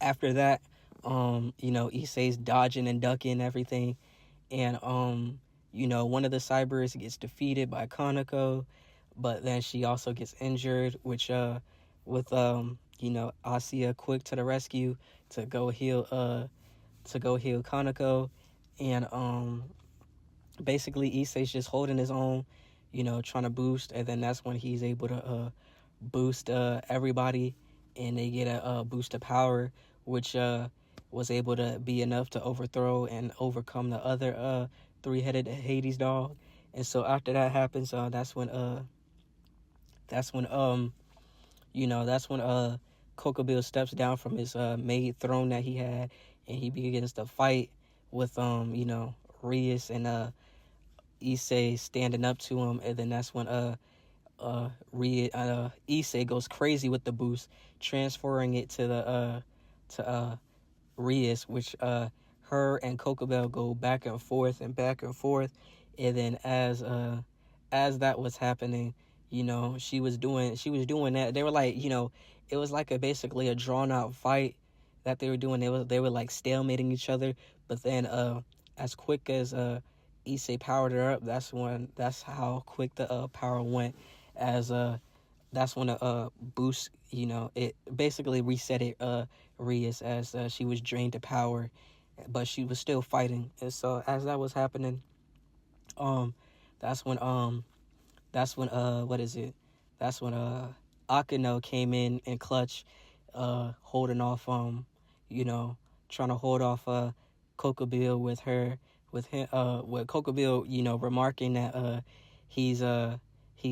after that, Issei's dodging and ducking everything, and one of the Cybers gets defeated by Kaneko, but then she also gets injured, which with Asia quick to the rescue to go heal Kaneko, and basically Issei's just holding his own, trying to boost, and then that's when he's able to boost everybody, and they get a boost of power, which was able to be enough to overthrow and overcome the other three-headed Hades dog. And so after that happens, that's when Coco Bill steps down from his made throne that he had, and he begins to fight with Rias and Issei standing up to him. And then that's when Issei goes crazy with the boost, transferring it to Rias, which her and Coco Bell go back and forth and back and forth. And then as that was happening, she was doing that. They were like, it was like basically a drawn out fight that they were doing. They were like stalemating each other. But then as quick as Issei powered her up, that's how quick the power went. As that's when a boost, it basically reset it Rias as she was drained to power, but she was still fighting. And so as that was happening, that's when what is it? That's when Akeno came in clutch, holding off trying to hold off Coco Bill with him with Coco Bill, remarking that he's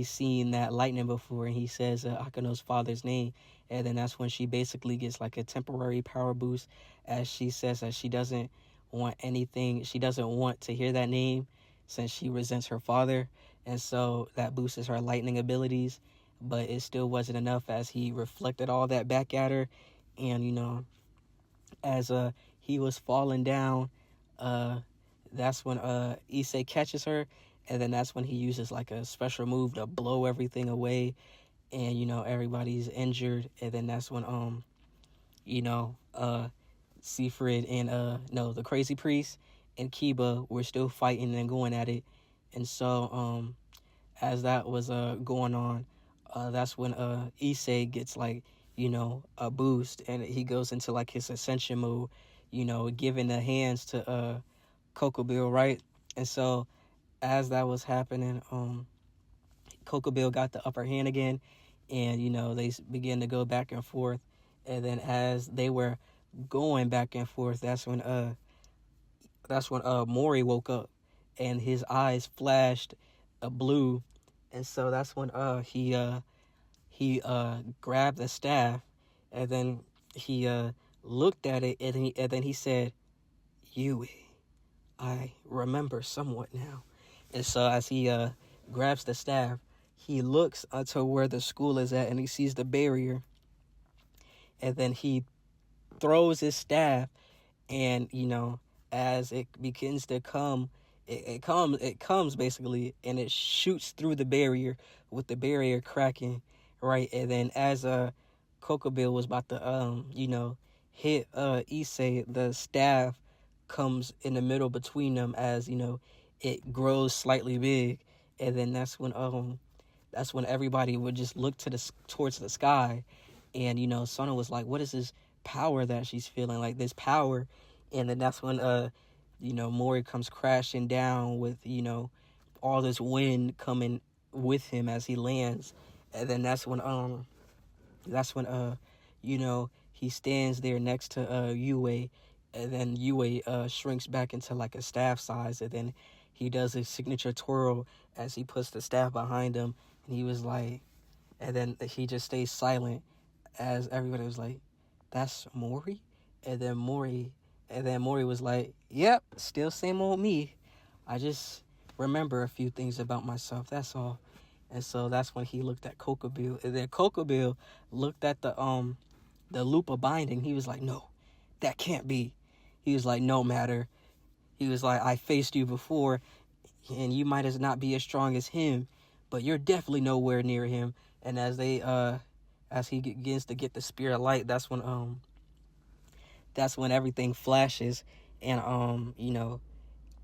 seen that lightning before, and he says Akeno's father's name. And then that's when she basically gets like a temporary power boost, as she says that she doesn't want to hear that name since she resents her father. And so that boosts her lightning abilities, but it still wasn't enough as he reflected all that back at her. And as he was falling down, that's when Issei catches her, and then that's when he uses like a special move to blow everything away, and everybody's injured. And then that's when Seafred and the crazy priest and Kiba were still fighting and going at it. And so as that was going on, that's when Issei gets like a boost, and he goes into like his ascension mode, giving the hands to Coco Bill, right? And so as that was happening, Coco Bill got the upper hand again, and they began to go back and forth. And then as they were going back and forth, that's when Mori woke up, and his eyes flashed a blue, and so that's when he grabbed the staff, and then he looked at it, and then he said, "Yui, I remember somewhat now." And so as he grabs the staff, he looks to where the school is at, and he sees the barrier, and then he throws his staff, and as it begins to come, it comes basically, and it shoots through the barrier, with the barrier cracking, right? And then as Coco Bill was about to hit Issei, the staff comes in the middle between them, as it grows slightly big, and then that's when everybody would just look towards the sky, and Sona was like, "What is this power that she's feeling? Like this power?" And then that's when Mori comes crashing down with all this wind coming with him as he lands, and then that's when he stands there next to Yue, and then Yue shrinks back into like a staff size, and then he does his signature twirl as he puts the staff behind him, and he was like, and then he just stays silent as everybody was like, "That's Mori?" And then Mori was like, "Yep, still same old me. I just remember a few things about myself, that's all." And so that's when he looked at Kokobile, and then Kokobile looked at the loop of binding. He was like, "No, that can't be." He was like, "No matter." He was like, "I faced you before, and you might not be as strong as him, but you're definitely nowhere near him." And as he begins to get the spear of light, that's when everything flashes, and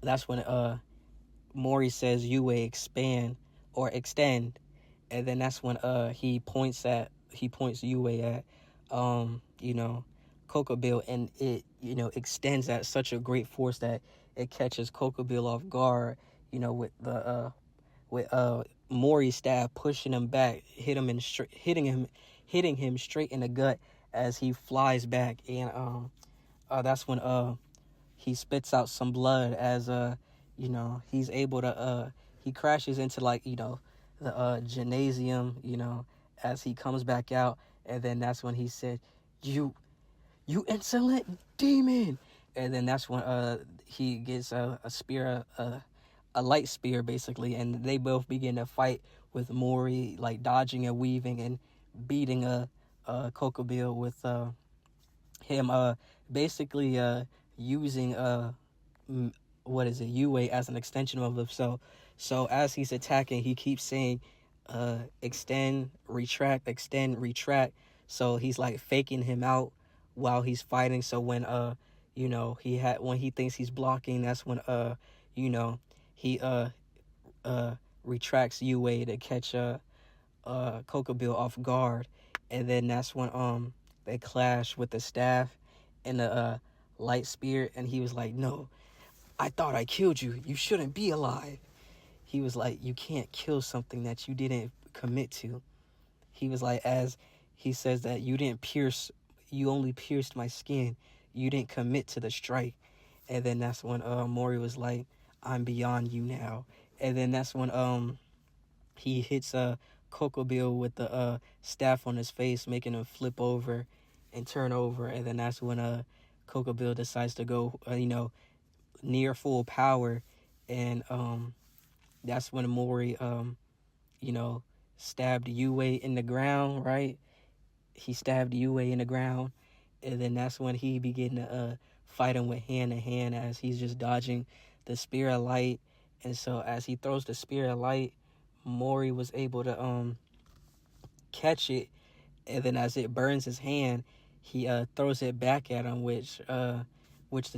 that's when Mori says Yue expand or extend, and then that's when he points Yue at Kokobile, and it extends at such a great force that it catches Kokobile off guard, with Mori's stab pushing him back, hitting him straight in the gut as he flies back, and that's when he spits out some blood as he's able to he crashes into the gymnasium, as he comes back out, and then that's when he said, "You insolent demon!" And then that's when he gets a spear, a light spear basically, and they both begin to fight, with Mori like dodging and weaving and beating a Kokobile, with him basically using Yue as an extension of himself. So as he's attacking, he keeps saying extend, retract, extend, retract. So he's like faking him out while he's fighting. So when when he thinks he's blocking, that's when he retracts Yue to catch Kokobile off guard, and then that's when they clash with the staff and the light spear, and he was like, "No, I thought I killed you. You shouldn't be alive." He was like, "You can't kill something that you didn't commit to." He was like, as he says that you only pierced my skin. You didn't commit to the strike. And then that's when Mori was like, "I'm beyond you now." And then that's when he hits Kokobile with the staff on his face, making him flip over and turn over. And then that's when Kokobile decides to go near full power, and that's when Mori stabbed Yue in the ground, right? He stabbed Yue in the ground, and then that's when he began to fight him with hand to hand, as he's just dodging the spear of light. And so as he throws the spear of light, Mori was able to catch it, and then as it burns his hand, he throws it back at him, which the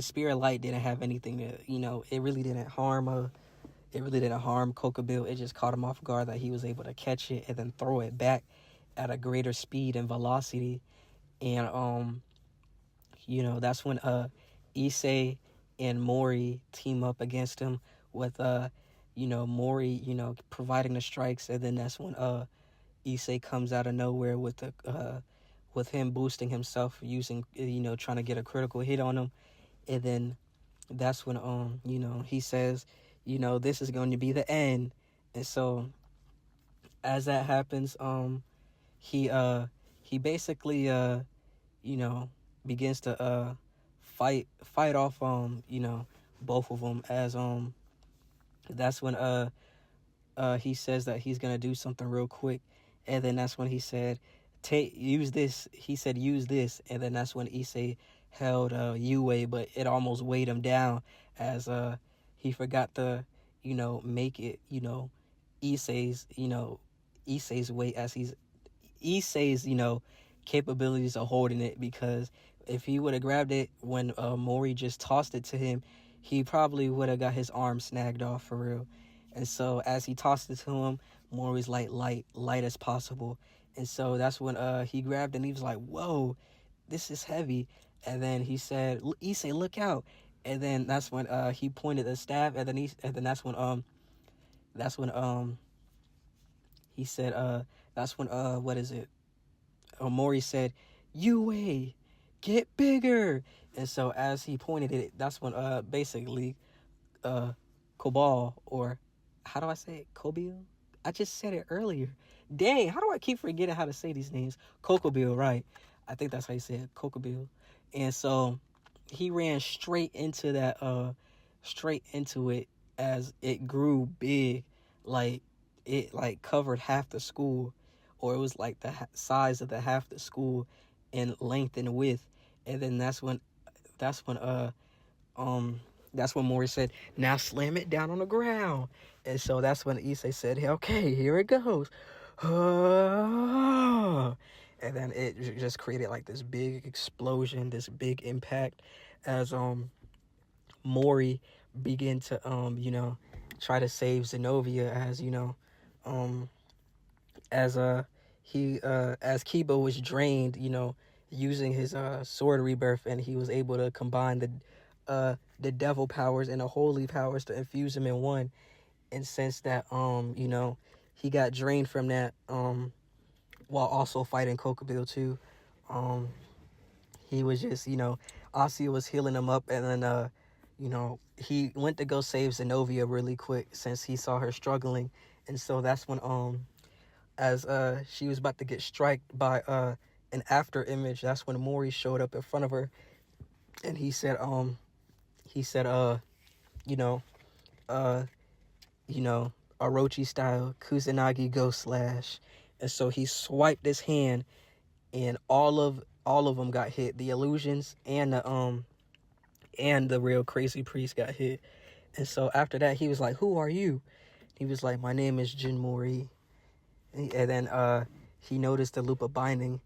spear of light didn't have anything to, it really didn't harm Kokobile. It just caught him off guard that he was able to catch it and then throw it back at a greater speed and velocity. And that's when Issei and Mori team up against him, with Mori providing the strikes, and then that's when Issei comes out of nowhere with him boosting himself, using trying to get a critical hit on him. And then that's when he says, this is going to be the end. And so as that happens, he he basically begins to fight off both of them, as that's when he says that he's gonna do something real quick, and then that's when he said use this. He said use this, and then that's when Issei held Yue, but it almost weighed him down, as he forgot to make it Issei's Issei's weight, as Issei's capabilities of holding it, because if he would have grabbed it when Mori just tossed it to him, he probably would have got his arm snagged off for real. And so as he tossed it to him, Mori's light as possible. And so that's when he grabbed it, and he was like, whoa, this is heavy. And then he said, Issei, look out. And then that's when he pointed the staff, and then that's when he said that's when what is it? Mori said, Yue, get bigger. And so as he pointed it, that's when basically Cobal, or how do I say it? Kobil? I just said it earlier. Dang, how do I keep forgetting how to say these names? Kokobil, right. I think that's how you say it, Kokobil. And so he ran straight into it, as it grew big, like it covered half the school, or it was like the size of the half the school in length and width. And then that's when Mori said, now slam it down on the ground. And so that's when Issei said, hey, okay, here it goes. And then it just created like this big explosion, this big impact, as Mori began to try to save Zenobia, as as Kiba was drained, using his sword rebirth, and he was able to combine the devil powers and the holy powers to infuse him in one. And since that he got drained from that while also fighting Kokobil too, he was just Asya was healing him up, and then he went to go save Zenobia really quick, since he saw her struggling. And so that's when as she was about to get struck by an after image, that's when Mori showed up in front of her, and he said Orochi style, Kusanagi go slash. And so he swiped his hand, and all of them got hit. The illusions and the real crazy priest got hit. And so after that, he was like, who are you? He was like, my name is Jin Mori. And then he noticed the loop of binding,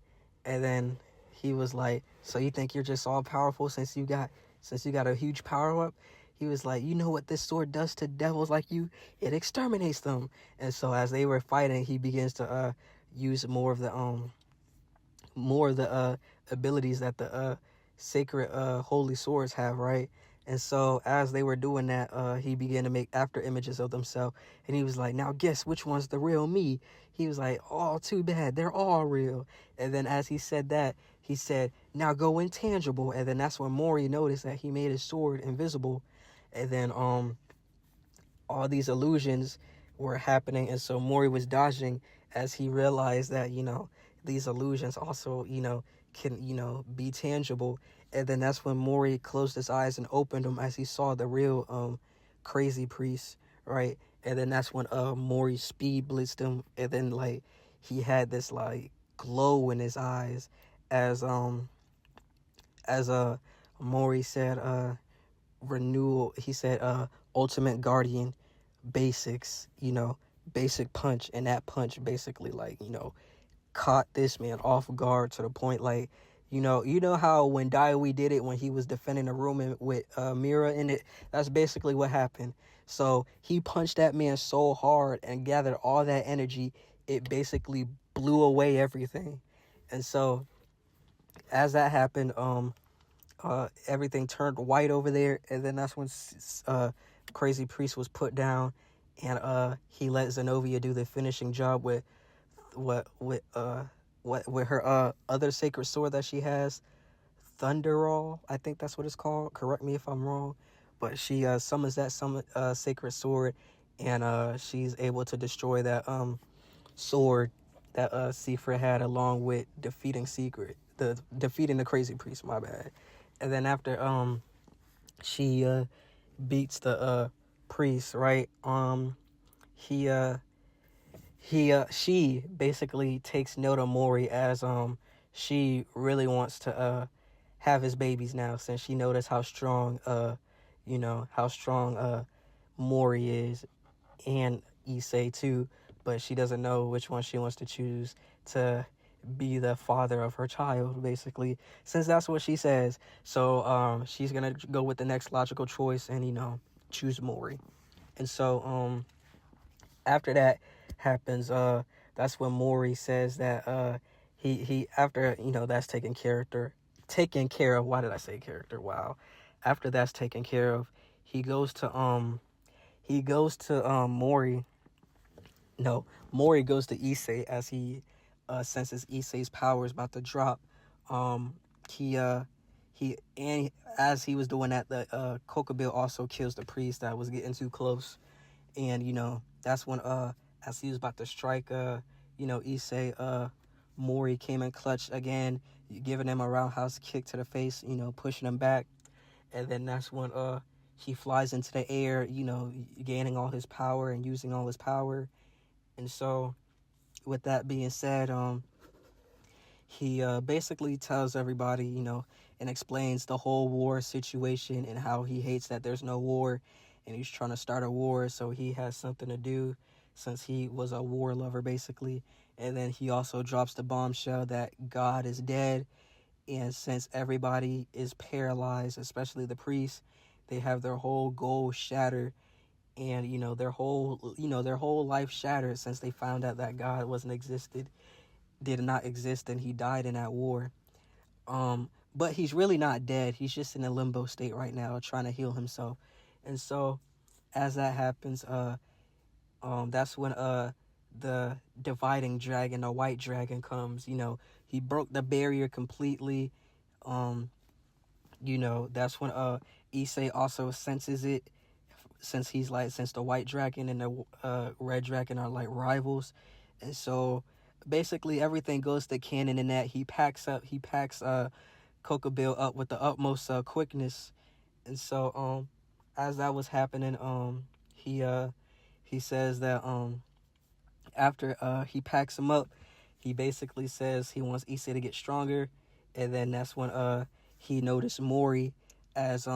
and then he was like, so you think you're just all powerful since you got a huge power up? He was like, you know what this sword does to devils like you? It exterminates them. And so as they were fighting, he begins to use more of the abilities that the sacred holy swords have, right? And so as they were doing that, he began to make after images of themselves, and he was like, now guess which one's the real me? He was like, oh, too bad, they're all real. And then as he said that, he said, now go intangible. And then that's when Mori noticed that he made his sword invisible. And then all these illusions were happening, and so Mori was dodging, as he realized that these illusions also can be tangible. And then that's when Mori closed his eyes and opened them, as he saw the real crazy priest, right? And then that's when Mori speed blitzed him, and then he had this glow in his eyes, as Mori said renewal. He said ultimate guardian basics, basic punch, and that punch basically caught this man off guard, to the point you know how when Daiwi did it when he was defending a room with Mira in it, that's basically what happened. So he punched that man so hard and gathered all that energy, it basically blew away everything. And so as that happened, everything turned white over there, and then that's when Crazy Priest was put down, and he let Zenobia do the finishing job with her other sacred sword that she has, Thunderall, I think that's what it's called. Correct me if I'm wrong, but she summons that sacred sword, and she's able to destroy that sword that Sifra had, along with defeating defeating the crazy priest. My bad. And then after she beats the priest, right? He she basically takes note of Mori, as she really wants to have his babies now, since she noticed how strong Mori is, and Issei too, but she doesn't know which one she wants to choose to be the father of her child, basically, since that's what she says. So she's gonna go with the next logical choice and choose Mori. And so after that happens, that's when Mori says that he after that's taken care of. Why did I say character? Wow. After that's taken care of, he goes to Mori. No, Mori goes to Issei, as he senses Issei's power is about to drop. He and as he was doing that, the Kokobel also kills the priest that was getting too close. And that's when as he was about to strike Issei, Mori came in clutch again, giving him a roundhouse kick to the face, pushing him back. And then that's when he flies into the air, gaining all his power and using all his power. And so, with that being said, he basically tells everybody, and explains the whole war situation and how he hates that there's no war, and he's trying to start a war, so he has something to do, since he was a war lover, basically. And then he also drops the bombshell that God is dead, and since everybody is paralyzed, especially the priests, they have their whole goal shattered. And their whole life shattered, since they found out that God did not exist, and he died in that war. But he's really not dead. He's just in a limbo state right now, trying to heal himself. And so as that happens, that's when the dividing dragon, the white dragon, comes. He broke the barrier completely. That's when Issei also senses it, since the white dragon and the red dragon are like rivals. And so basically everything goes to canon in that he packs Kokobel up with the utmost quickness. And so as that was happening, he says that after he packs him up, he basically says he wants Issei to get stronger. And then that's when he noticed Mori, as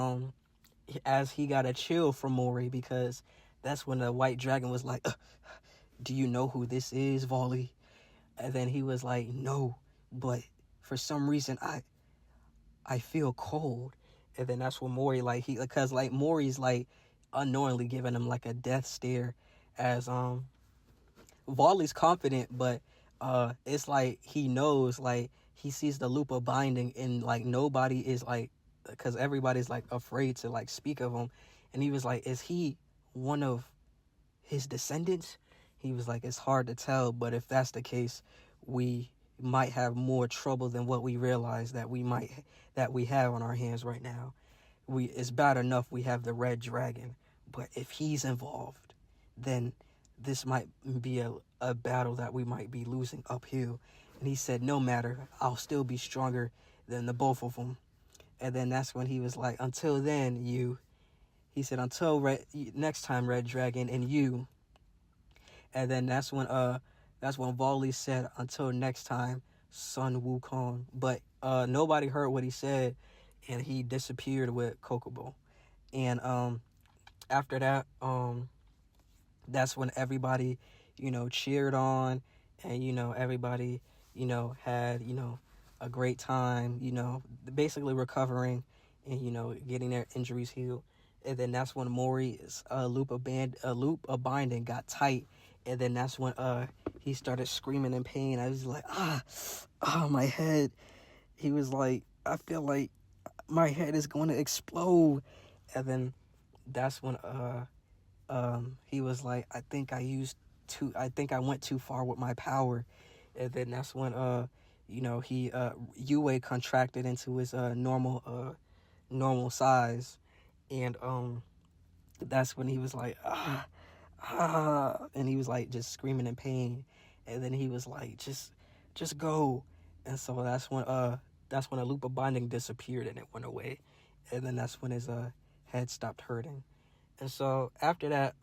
he got a chill from Mori, because that's when the white dragon was like, do you know who this is, Volley? And then he was like, no, but for some reason I feel cold. And then that's when Mori, because Mori's unknowingly giving him a death stare, as Volley's confident, but it's he knows, he sees the loop of binding, and nobody is because everybody's afraid to speak of him. And he was like, is he one of his descendants? He was like, it's hard to tell, but if that's the case, we might have more trouble than what we realize that we have on our hands right now. It's bad enough we have the red dragon, but if he's involved, then this might be a battle that we might be losing uphill. And he said, no matter, I'll still be stronger than the both of them. And then that's when he was like, until then, he said, until next time, Red Dragon, and you. And then that's when Volley said, until next time, Sun Wukong. But nobody heard what he said, and he disappeared with Kokobo. And after that, that's when everybody, cheered on, and, everybody, had, a great time, basically recovering and, getting their injuries healed. And then that's when Mori's loop of binding got tight. And then that's when he started screaming in pain. I was like, my head. He was like, I feel like my head is going to explode. And then that's when he was like, I think I went too far with my power. And then that's when Yue contracted into his normal size. and that's when he was like, and he was like just screaming in pain, and then he was like, just go, and so that's when a loop of binding disappeared and it went away, and then that's when his head stopped hurting, and so after that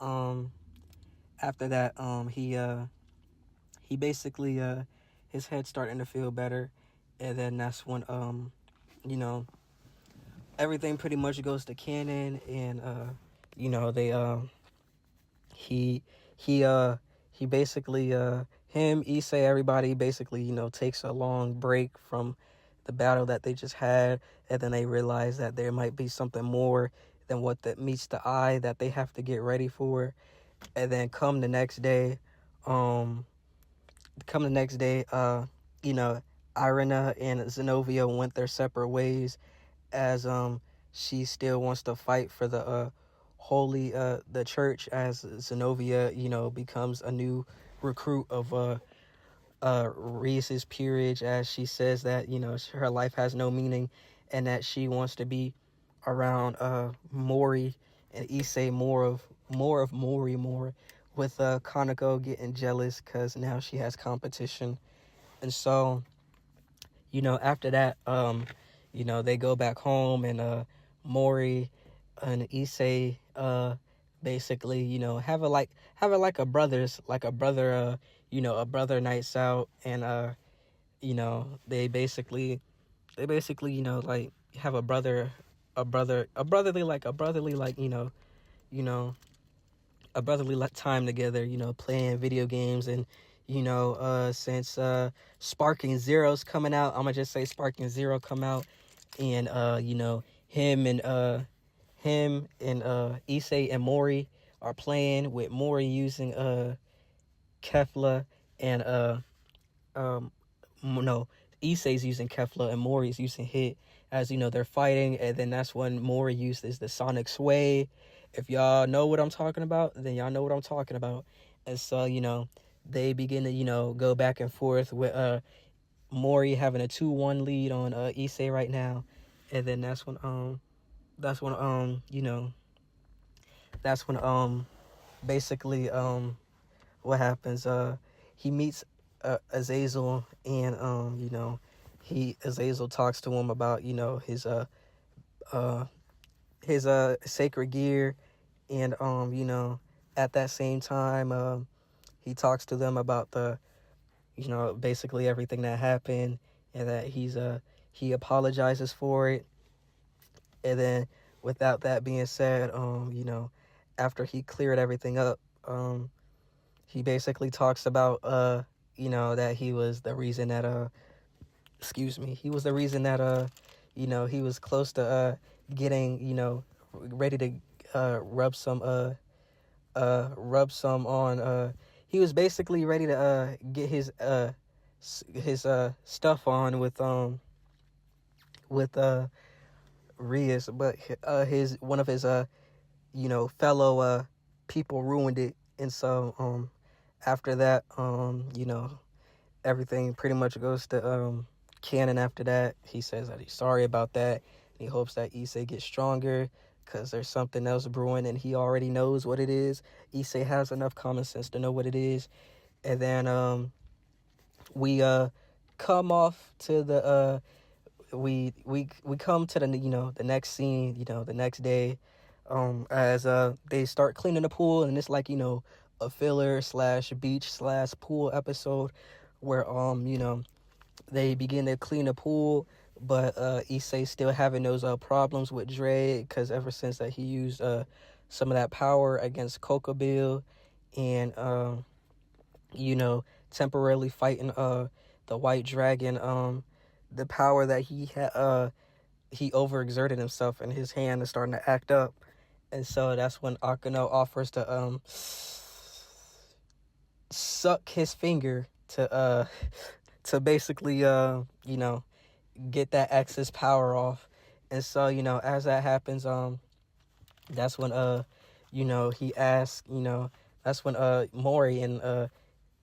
he basically his head starting to feel better, and then that's when you know everything pretty much goes to canon, and they he he he basically him, Issei, everybody basically takes a long break from the battle that they just had, and then they realize that there might be something more than what that meets the eye that they have to get ready for. And then come the next day, um you know Irina and Zenobia went their separate ways, as she still wants to fight for the holy the church, as Zenobia becomes a new recruit of Reese's peerage, as she says that her life has no meaning, and that she wants to be around Mori and Issei more of Mori more, with Kaneko getting jealous because now she has competition. And so after that they go back home, and Mori and Issei basically have a like a brothers like a brother a brother nights out, and they basically like have a brotherly like you know a brotherly time together, playing video games. And since Sparking Zero's coming out, I'm gonna just say Sparking Zero come out, and him and Issei and Mori are playing, with Mori using Kefla, and no, Issei's using Kefla and Mori's using Hit, as they're fighting. And then that's when Mori uses the Sonic Sway. If y'all know what I'm talking about, then y'all know what I'm talking about. And so they begin to go back and forth, with Mori having a 2-1 lead on Issei right now. And then that's when basically what happens, he meets Azazel, and Azazel talks to him about his sacred gear. And at that same time he talks to them about the basically everything that happened, and that he apologizes for it. And then, without that being said, after he cleared everything up, he basically talks about that he was the reason that he was the reason that he was close to getting ready to rub some on he was basically ready to get his stuff on with Rias, but his one of his fellow people ruined it. And so after that everything pretty much goes to canon. After that, he says that he's sorry about that, and he hopes that Issei gets stronger, because there's something else brewing, and he already knows what it is. Issei has enough common sense to know what it is. And then we come off to the we come to the the next scene, the next day, as they start cleaning the pool, and it's like a filler slash beach slash pool episode, where they begin to clean the pool, but Issei still having those problems with Dre, because ever since that he used some of that power against Coca-Bill, and temporarily fighting the White Dragon, the power that he had he overexerted himself, and his hand is starting to act up. And so that's when Akano offers to suck his finger to basically get that excess power off. And so as that happens, that's when he asks, that's when Mori and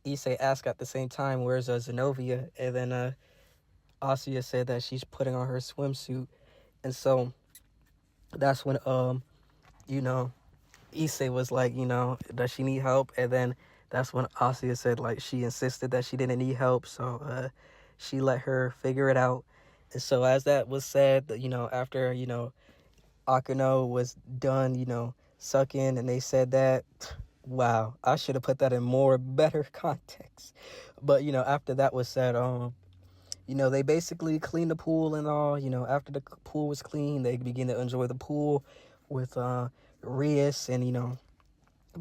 Issei ask at the same time, where's Zenobia? And then Asuya said that she's putting on her swimsuit. And so that's when you know, Issei was like, does she need help? And then that's when Asuya said, like, she insisted that she didn't need help. So she let her figure it out. And so as that was said, after, Akano was done, sucking, and they said that, wow, I should have put that in more better context. But, after that was said, they basically cleaned the pool and all. After the pool was clean, they began to enjoy the pool with Rias and,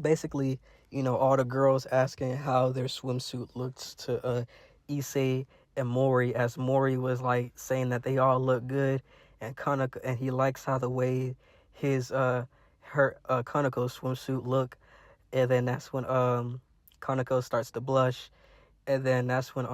basically, all the girls asking how their swimsuit looked to Issei and Mori, as Mori was like saying that they all look good, and Kanako, and he likes how the way his Kaneko's swimsuit look. And then that's when Kanako starts to blush, and then that's when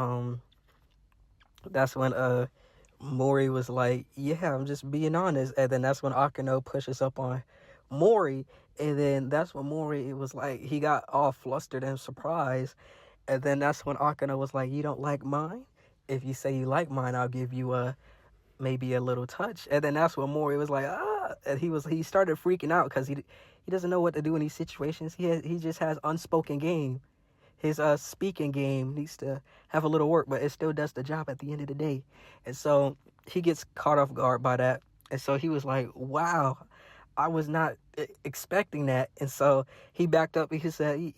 Mori was like, yeah, I'm just being honest. And then that's when Akano pushes up on Mori, and then that's when Mori, it was like he got all flustered and surprised. And then that's when Akano was like, you don't like mine? If you say you like mine, I'll give you maybe a little touch. And then that's when Mori was like, and he started freaking out because he doesn't know what to do in these situations. He just has unspoken game. His speaking game needs to have a little work, but it still does the job at the end of the day. And so he gets caught off guard by that. And so he was like, wow, I was not expecting that. And so he backed up and he said,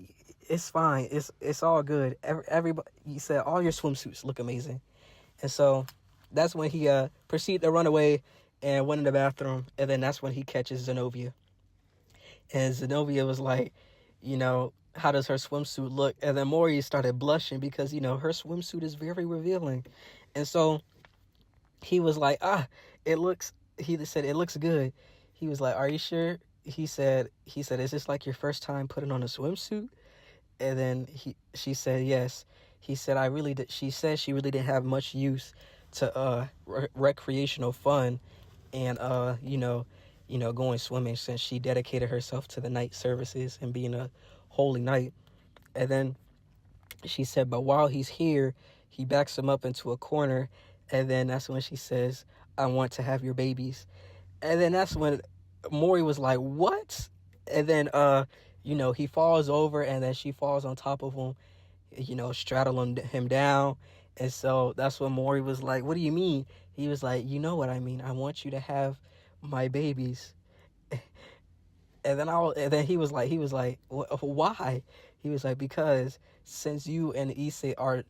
it's fine. It's all good. Everybody, he said, all your swimsuits look amazing. And so that's when he proceeded to run away and went in the bathroom. And then that's when he catches Zenobia. And Zenobia was like, how does her swimsuit look? And then Mori started blushing because, her swimsuit is very revealing. And so he was like, he said, it looks good. He was like, are you sure? He said, is this like your first time putting on a swimsuit? And then she said, yes. He said, she said she really didn't have much use to recreational fun and, going swimming, since she dedicated herself to the night services and being a holy knight. And then she said, but while he's here, he backs him up into a corner. And then that's when she says, I want to have your babies. And then that's when Mori was like, what? And then, he falls over, and then she falls on top of him, straddling him down. And so that's when Mori was like, what do you mean? He was like, you know what I mean. I want you to have my babies. And then he was like, why? He was like, because since you and Issei are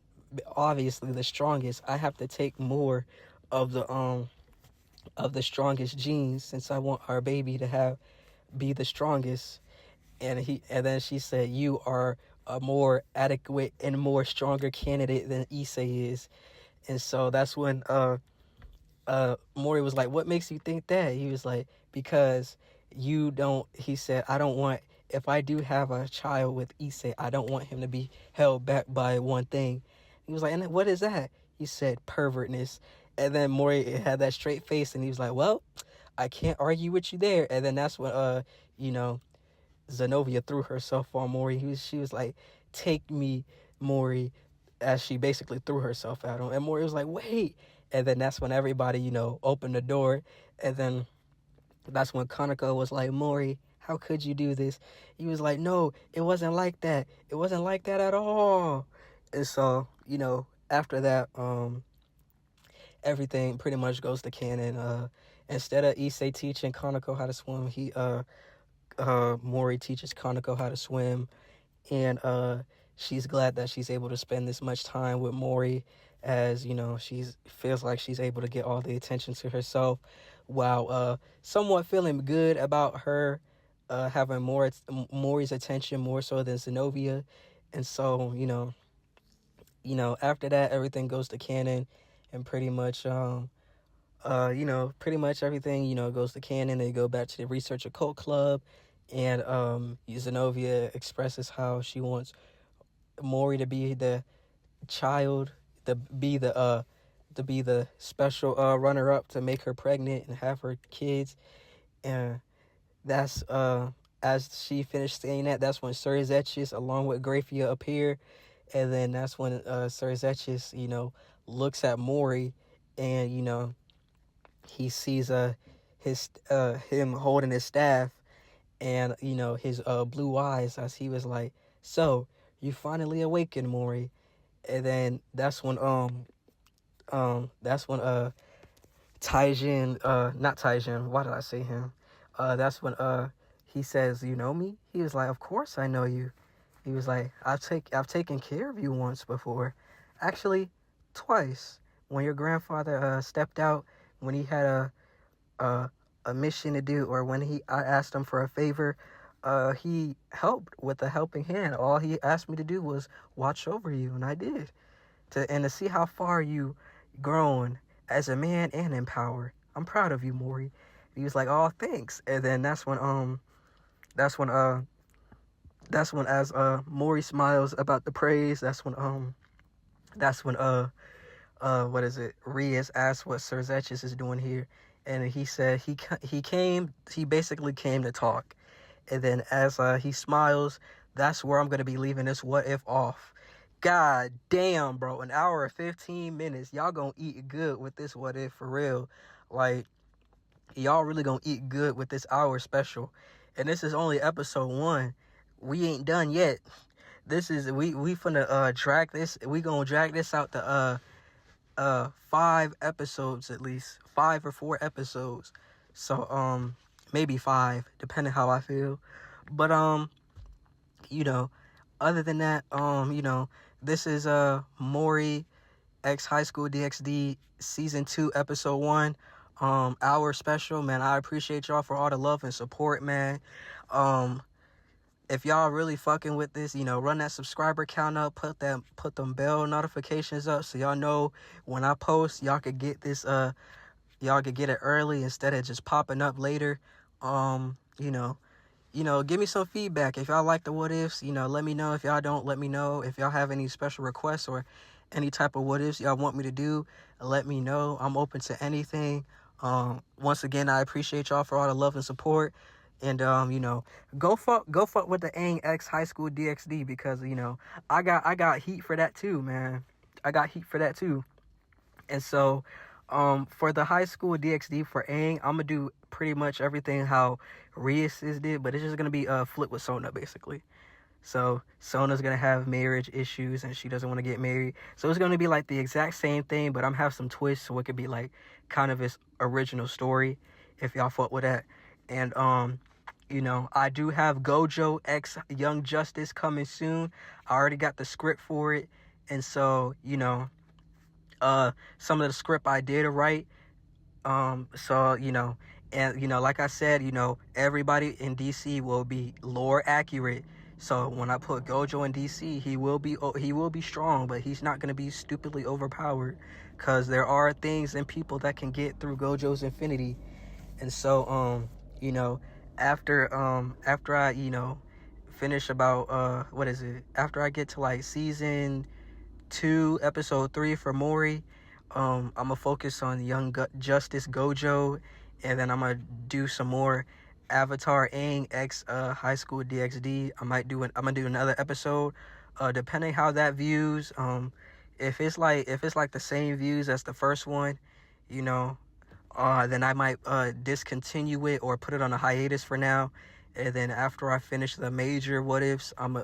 obviously the strongest, I have to take more of the strongest genes, since I want our baby to be the strongest. And then she said, you are a more adequate and more stronger candidate than Issei is. And so that's when Mori was like, what makes you think that? He was like, because he said, if I do have a child with Issei, I don't want him to be held back by one thing. He was like, and what is that? He said, pervertness. And then Mori had that straight face, and he was like, well, I can't argue with you there. And then that's when, Zenobia threw herself on Mori. She was like, take me, Mori, as she basically threw herself at him. And Mori was like, wait. And then that's when everybody, opened the door. And then that's when Kaneko was like, Mori, how could you do this? He was like, no, it wasn't like that. It wasn't like that at all. And so, after that, everything pretty much goes to canon. Instead of Issei teaching Kaneko how to swim, Mori teaches Kaneko how to swim. And she's glad that she's able to spend this much time with Mori, as she feels like she's able to get all the attention to herself, while somewhat feeling good about her having Mori's attention more so than Zenobia. And so after that, everything goes to canon, and pretty much pretty much everything goes to canon. They go back to the Research Occult Club, and Zenobia expresses how she wants Mori to be the child, to be the special runner-up to make her pregnant and have her kids. And that's as she finished saying that, that's when Sir Zetchis along with Graphia appear. And then that's when Sir Zetchis looks at Mori, and he sees him holding his staff. and his blue eyes as he was like, "So you finally awakened, Mori." And then that's when Taijin, not Taijin, why did I say him? That's when he says, "You know me?" He was like, "Of course I know you." He was like, I've taken care of you once before. Actually, twice. When your grandfather stepped out, when he had a a mission to do, or when I asked him for a favor, he helped with a helping hand. All he asked me to do was watch over you, and I did. To see how far you grown as a man and in power. I'm proud of you, Mori. He was like, "Oh, thanks." And then that's when as Mori smiles about the praise, that's when what is it? Rias asked what Sir Zetchus is doing here, and he said he basically came to talk. And then as he smiles, that's where I'm gonna be leaving this what if off. God damn, bro, an hour and 15 minutes. Y'all gonna eat good with this what if for real. Like, y'all really gonna eat good with this hour special. And this is only episode 1. We ain't done yet. This is we finna drag this. We gonna drag this out to 5 episodes at least. 5 or 4 episodes. So maybe 5, depending how I feel. But other than that, this is Mori X High School DxD season 2 episode 1. Hour special, man. I appreciate y'all for all the love and support, man. If y'all really fucking with this, run that subscriber count up, put them bell notifications up so y'all know when I post, y'all could get this y'all could get it early instead of just popping up later. Give me some feedback. If y'all like the what ifs, let me know. If y'all don't, let me know. If y'all have any special requests or any type of what ifs y'all want me to do, let me know. I'm open to anything. Once again, I appreciate y'all for all the love and support. And go fuck with the Aang X High School DxD, because I got heat for that too, man. I got heat for that too. And so for the High School DxD for Aang, I'm gonna do pretty much everything how Rias did, but it's just gonna be flip with Sona basically. So Sona's gonna have marriage issues and she doesn't want to get married. So it's gonna be like the exact same thing, but I'm have some twists so it could be like kind of his original story, if y'all fuck with that. And I do have Gojo X Young Justice coming soon. I already got the script for it, and so some of the script I did write. Like I said, everybody in DC will be lore accurate. So when I put Gojo in DC, he will be strong, but he's not gonna be stupidly overpowered, because there are things and people that can get through Gojo's infinity. And so after I finish about after I get to like season 2 episode 3 for Mori, I'm gonna focus on Young Justice Gojo, and then I'm gonna do some more Avatar Aang X High School DxD. I'm gonna do another episode, depending how that views. If it's like the same views as the first one, then I might discontinue it or put it on a hiatus for now. And then after I finish the major what ifs, I'm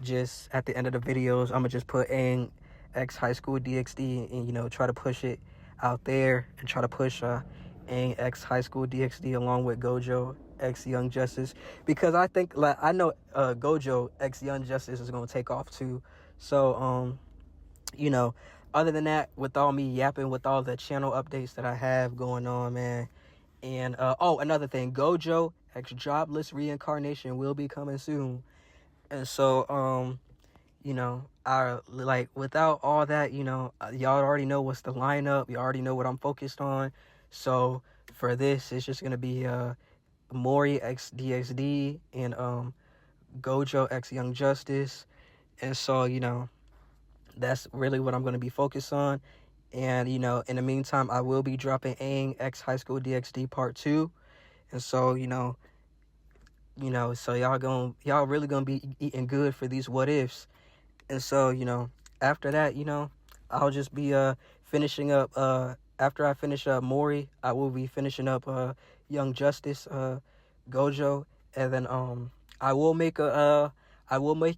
just at the end of the videos, I'm gonna just put Aang X High School DxD and try to push it out there and try to push Aang X High School DxD along with Gojo X Young Justice, because I think I know Gojo X Young Justice is gonna take off too. So other than that, with all me yapping with all the channel updates that I have going on, man. And another thing, Gojo X Jobless Reincarnation will be coming soon. And so I like, without all that, y'all already know what's the lineup. You already know what I'm focused on. So for this, it's just gonna be Mori X DxD and Gojo X Young Justice. And so that's really what I'm going to be focused on. And in the meantime, I will be dropping Aang X High School DxD Part 2. And so so y'all really gonna be eating good for these what ifs. And so after that, I'll just be finishing up after I finish up Mori, I will be finishing up Young Justice, Gojo And then I will make a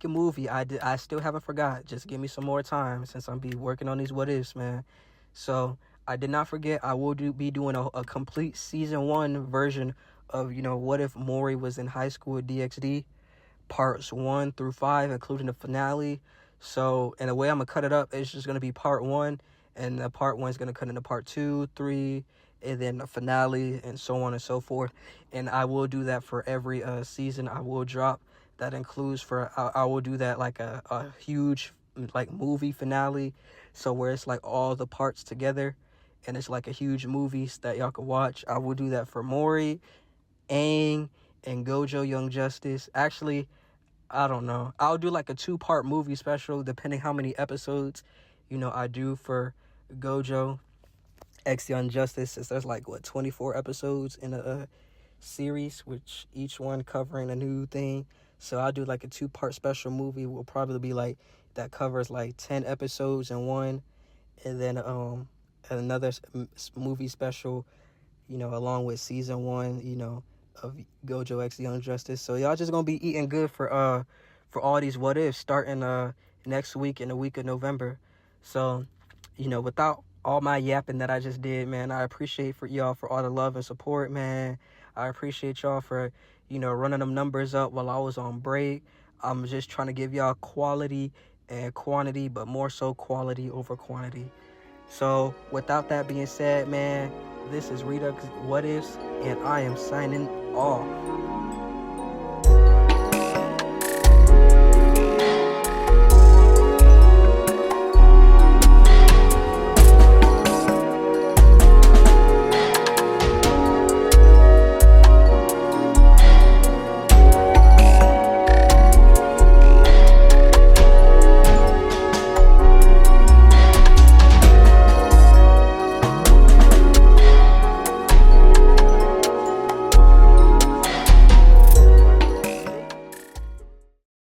movie. I still haven't forgot. Just give me some more time since I'm be working on these what ifs, man. So I did not forget. I will be doing a complete season 1 version of, what if Mori was in high school at DxD, parts 1 through 5, including the finale. So, and the way I'm gonna cut it up, it's just gonna be part 1, and the part 1 is gonna cut into part 2, 3, and then the finale, and so on and so forth. And I will do that for every season I will drop. That includes I will do that like a huge like movie finale, so where it's like all the parts together, and it's like a huge movie that y'all can watch. I will do that for Mori, Aang, and Gojo Young Justice. Actually, I don't know. I'll do like a 2-part movie special depending how many episodes, I do for Gojo X Young Justice, since there's like 24 episodes in a series, which each one covering a new thing. So I'll do like a 2-part special movie. Will probably be like that covers like 10 episodes in one, and then another movie special, along with season 1, of Gojo X Young Justice. So y'all just gonna be eating good for all these what ifs starting next week in the week of November. So, without all my yapping that I just did, man, I appreciate for y'all for all the love and support, man. I appreciate y'all for, running them numbers up while I was on break. I'm just trying to give y'all quality and quantity, but more so quality over quantity. So without that being said, man, this is Redux What Ifs, and I am signing off.